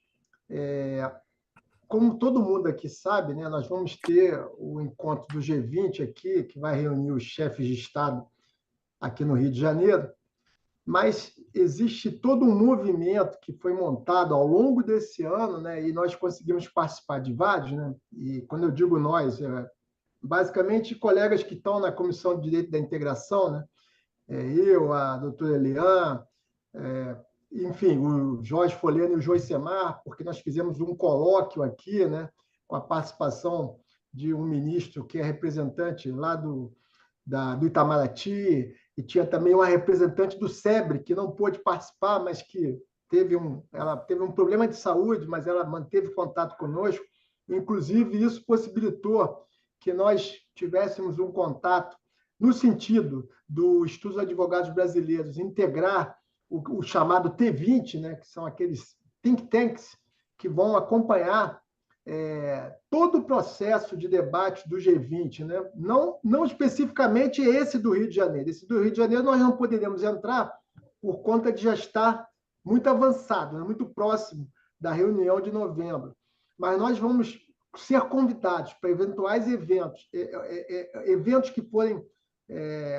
Como todo mundo aqui sabe, né, nós vamos ter o encontro do G20 aqui, que vai reunir os chefes de Estado aqui no Rio de Janeiro, mas existe todo um movimento que foi montado ao longo desse ano, né, e nós conseguimos participar de vários, né, e quando eu digo nós, basicamente colegas que estão na Comissão de Direito da Integração, né, eu, a doutora Eliane, enfim, o Jorge Foleno e o Joicemar, porque nós fizemos um colóquio aqui, né, com a participação de um ministro que é representante lá do Itamaraty, e tinha também uma representante do SEBRE, que não pôde participar, mas que ela teve um problema de saúde, mas ela manteve contato conosco. Inclusive, isso possibilitou que nós tivéssemos um contato no sentido do Instituto dos Advogados Brasileiros integrar o chamado T20, né, que são aqueles think tanks que vão acompanhar todo o processo de debate do G20, né? Não especificamente esse do Rio de Janeiro. Esse do Rio de Janeiro nós não poderíamos entrar por conta de já estar muito avançado, né? Muito próximo da reunião de novembro. Mas nós vamos ser convidados para eventuais eventos que forem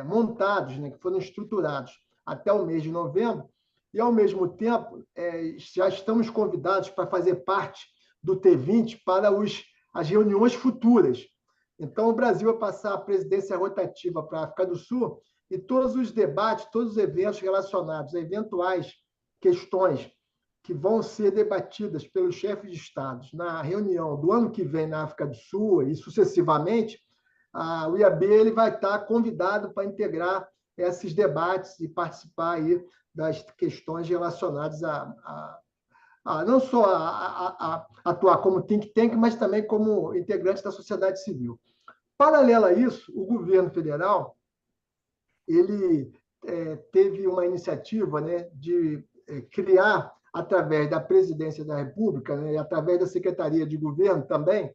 montados, né? Que foram estruturados até o mês de novembro, e, ao mesmo tempo, já estamos convidados para fazer parte do T20 para as reuniões futuras. Então, o Brasil vai passar a presidência rotativa para a África do Sul e todos os debates, todos os eventos relacionados a eventuais questões que vão ser debatidas pelos chefes de Estados na reunião do ano que vem na África do Sul e sucessivamente, o IAB ele vai estar convidado para integrar esses debates e participar aí das questões relacionadas não só a atuar como think tank, mas também como integrante da sociedade civil. Paralelo a isso, o governo federal ele teve uma iniciativa, né, de criar, através da Presidência da República, né, e através da Secretaria de Governo também,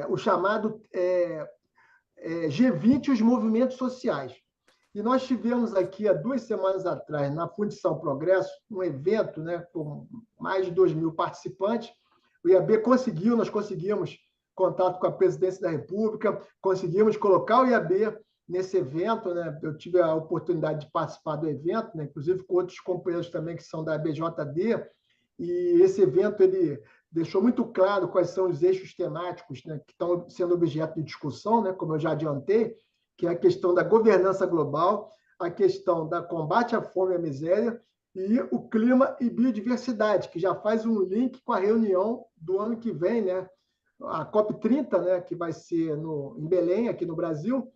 o chamado G20 e os movimentos sociais. E nós tivemos aqui, há 2 semanas atrás, na Fundição Progresso, um evento, né, com mais de 2.000 participantes. O IAB nós conseguimos contato com a Presidência da República, conseguimos colocar o IAB nesse evento, né? Eu tive a oportunidade de participar do evento, né, inclusive com outros companheiros também que são da BJD, e esse evento ele deixou muito claro quais são os eixos temáticos, né, que estão sendo objeto de discussão, né, como eu já adiantei, que é a questão da governança global, a questão da combate à fome e à miséria e o clima e biodiversidade, que já faz um link com a reunião do ano que vem, né? A COP30, né? Que vai ser em Belém, aqui no Brasil,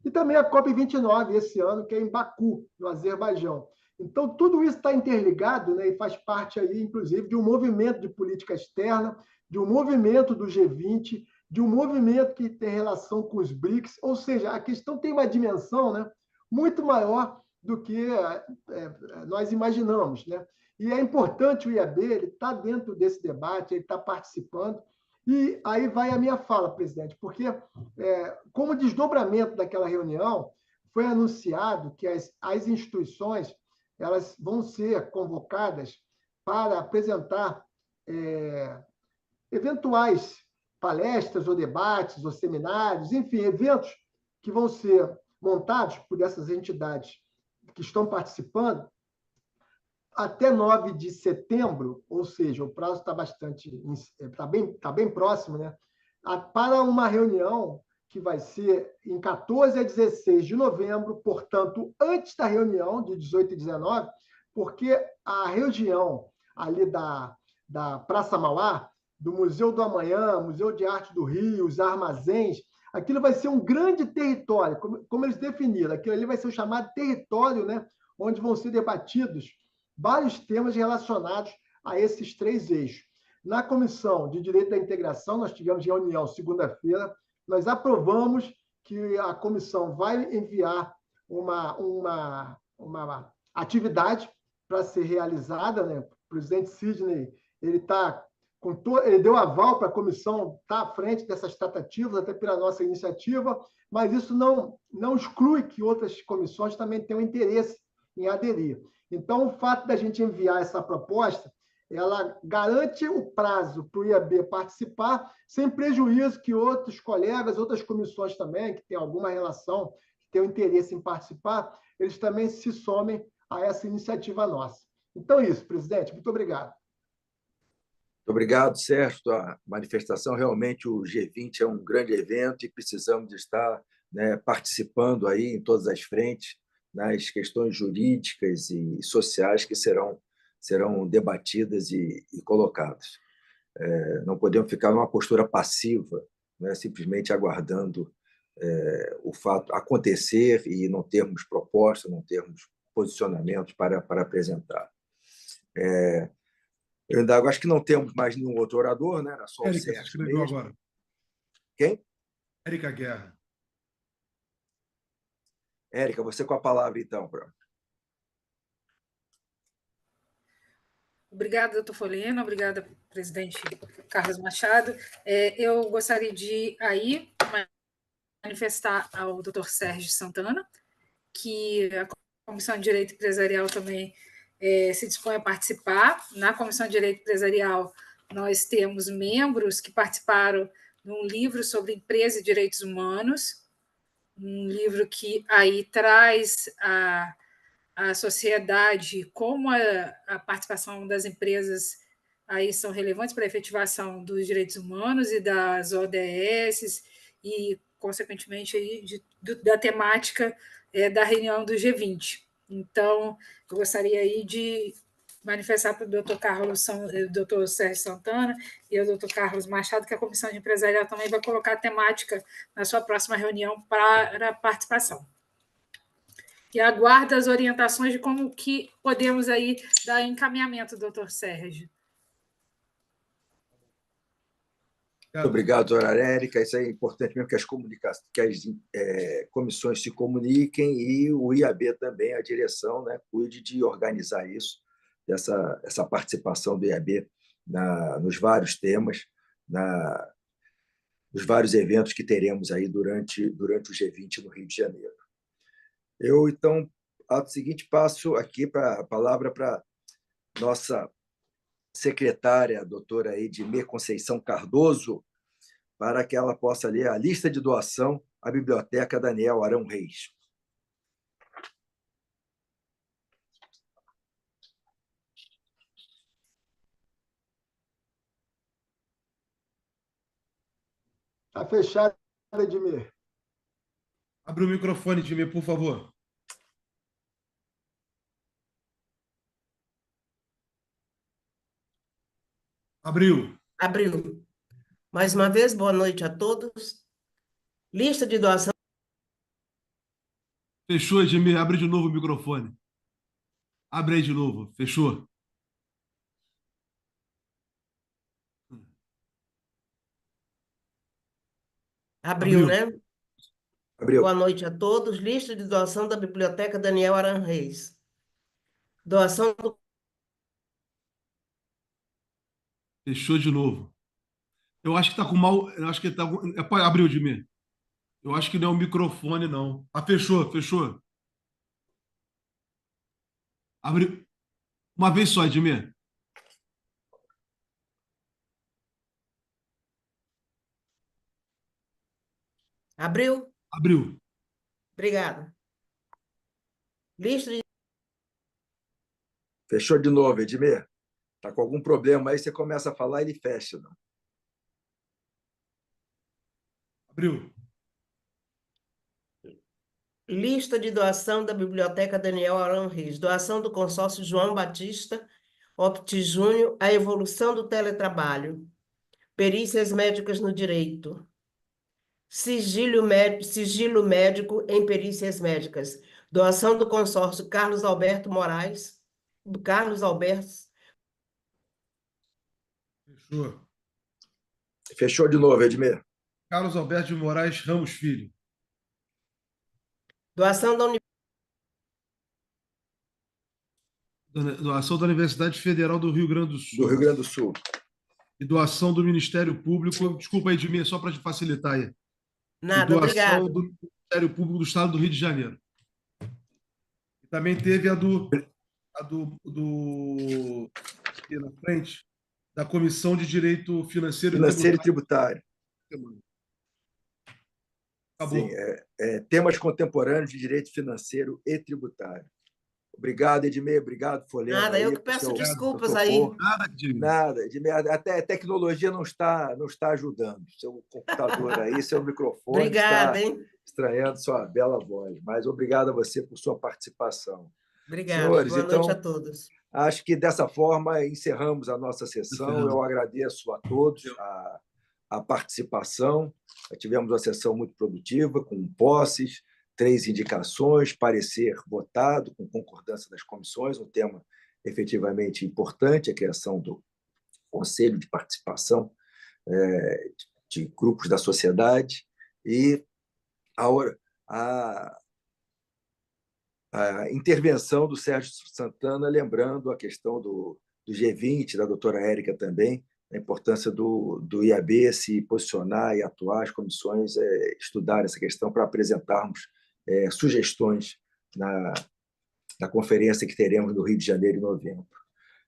e também a COP29 esse ano, que é em Baku, no Azerbaijão. Então, tudo isso está interligado, né? E faz parte, aí, inclusive, de um movimento de política externa, de um movimento do G20, de um movimento que tem relação com os BRICS, ou seja, a questão tem uma dimensão, né, muito maior do que nós imaginamos, né? E é importante o IAB, ele está dentro desse debate, ele está participando, e aí vai a minha fala, presidente, porque como desdobramento daquela reunião, foi anunciado que as instituições elas vão ser convocadas para apresentar eventuais palestras ou debates ou seminários, enfim, eventos que vão ser montados por essas entidades que estão participando até 9 de setembro, ou seja, o prazo está bem próximo, né? Para uma reunião que vai ser em 14 a 16 de novembro, portanto, antes da reunião de 18 e 19, porque a região ali da Praça Mauá, do Museu do Amanhã, Museu de Arte do Rio, os armazéns, aquilo vai ser um grande território, como eles definiram, aquilo ali vai ser o chamado território, né, onde vão ser debatidos vários temas relacionados a esses 3 eixos. Na Comissão de Direito da Integração, nós tivemos reunião segunda-feira, nós aprovamos que a comissão vai enviar uma atividade para ser realizada, né? O presidente Sidney ele deu aval para a comissão estar à frente dessas tratativas, até pela nossa iniciativa, mas isso não exclui que outras comissões também tenham interesse em aderir. Então, o fato da gente enviar essa proposta, ela garante o prazo para o IAB participar, sem prejuízo que outros colegas, outras comissões também, que têm alguma relação, que têm interesse em participar, eles também se somem a essa iniciativa nossa. Então, é isso, presidente. Muito obrigado.
Muito obrigado, Sérgio. A manifestação, realmente, o G20 é um grande evento e precisamos estar, né, participando aí em todas as frentes, nas questões jurídicas e sociais que serão debatidas e colocadas. Não podemos ficar numa postura passiva, né, simplesmente aguardando o fato acontecer e não termos proposta, não termos posicionamentos para apresentar. Eu ainda acho que não temos mais nenhum outro orador, né? Era só
Érica,
o Sérgio
se inscreveu
mesmo.
agora.
Quem?
Érica Guerra.
Érica, você com a palavra, então, Bruno.
Obrigada, doutor Folena, obrigada, presidente Carlos Machado. Eu gostaria de aí manifestar ao doutor Sérgio Santana que a Comissão de Direito Empresarial também se dispõe a participar. Na Comissão de Direito Empresarial, nós temos membros que participaram de um livro sobre empresa e direitos humanos, um livro que aí traz a sociedade, como a participação das empresas aí são relevantes para a efetivação dos direitos humanos e das ODS e, consequentemente, aí, da temática da reunião do G20. Então, eu gostaria aí de manifestar para o doutor Sérgio Santana e o doutor Carlos Machado que a Comissão de Empresarial também vai colocar a temática na sua próxima reunião para a participação. E aguardo as orientações de como que podemos aí dar encaminhamento, doutor Sérgio.
Muito obrigado, doutora Érica. Isso é importante mesmo que as comissões se comuniquem e o IAB também, a direção, né, cuide de organizar isso, essa participação do IAB nos vários temas, nos vários eventos que teremos aí durante o G20 no Rio de Janeiro. Eu, então, ato seguinte, passo aqui a palavra para nossa secretária, a doutora Edmir Conceição Cardoso, para que ela possa ler a lista de doação à Biblioteca Daniel Arão Reis.
Está fechado, Edmir.
Abre o microfone, Edmir, por favor. Abriu.
Abriu. Mais uma vez, boa noite a todos. Lista de doação.
Fechou, Edmir. Abre de novo o microfone. Abre aí de novo. Fechou.
Abriu, né?
Abriu.
Boa noite a todos. Lista de doação da Biblioteca Daniel Arão Reis. Doação do...
Fechou de novo. Eu acho que está com mal. Eu acho que está. Abriu, Edmir. Eu acho que não é o microfone, não. Ah, fechou, fechou. Abriu. Uma vez só, Edmir.
Abriu?
Abriu.
Obrigada. Lista de...
Fechou de novo, Edmir. Está com algum problema aí, você começa a falar e ele fecha. Não?
Abriu.
Lista de doação da Biblioteca Daniel Arão Reis. Doação do consórcio João Batista Opti Júnior, a evolução do teletrabalho. Perícias médicas no direito. Sigilo médico em perícias médicas. Doação do consórcio Carlos Alberto Moraes. Do Carlos Alberto.
Fechou.
Fechou de novo, Edmir.
Carlos Alberto de Moraes Ramos Filho.
Doação
da Universidade Federal do Rio Grande do Sul.
Do Rio Grande do Sul.
E doação do Ministério Público. Desculpa, Edmir, só para te facilitar aí.
Nada,
e doação
obrigado.
do Ministério Público do Estado do Rio de Janeiro. E também teve aqui na frente, da Comissão de Direito Financeiro
e Tributário.
Acabou.
Sim, temas contemporâneos de direito financeiro e tributário. Obrigado, Edmir. Obrigado, Folena.
Nada, eu que peço desculpas aí.
Nada, Edmir. Até a tecnologia não está ajudando. Seu computador aí, seu microfone
Obrigada,
está
hein?
estranhando sua bela voz. Mas obrigado a você por sua participação.
Obrigada.
Senhores,
Boa
então,
noite a todos.
Acho que dessa forma encerramos a nossa sessão. Eu agradeço a todos a participação. Tivemos uma sessão muito produtiva, com posses, 3 indicações, parecer votado, com concordância das comissões, um tema efetivamente importante, a criação do Conselho de Participação de Grupos da Sociedade, e a intervenção do Sérgio Santana, lembrando a questão do G20, da doutora Érica também, a importância do IAB se posicionar e atuar, as comissões estudar essa questão para apresentarmos sugestões na conferência que teremos no Rio de Janeiro em novembro.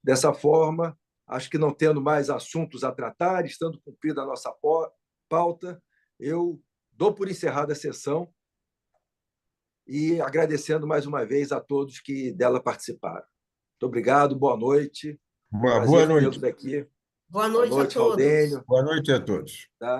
Dessa forma, acho que não tendo mais assuntos a tratar, estando cumprida a nossa pauta, eu dou por encerrada a sessão e agradecendo mais uma vez a todos que dela participaram. Muito obrigado, boa noite.
Boa noite.
Daqui.
Boa noite a todos.
Boa noite a todos.
Tá?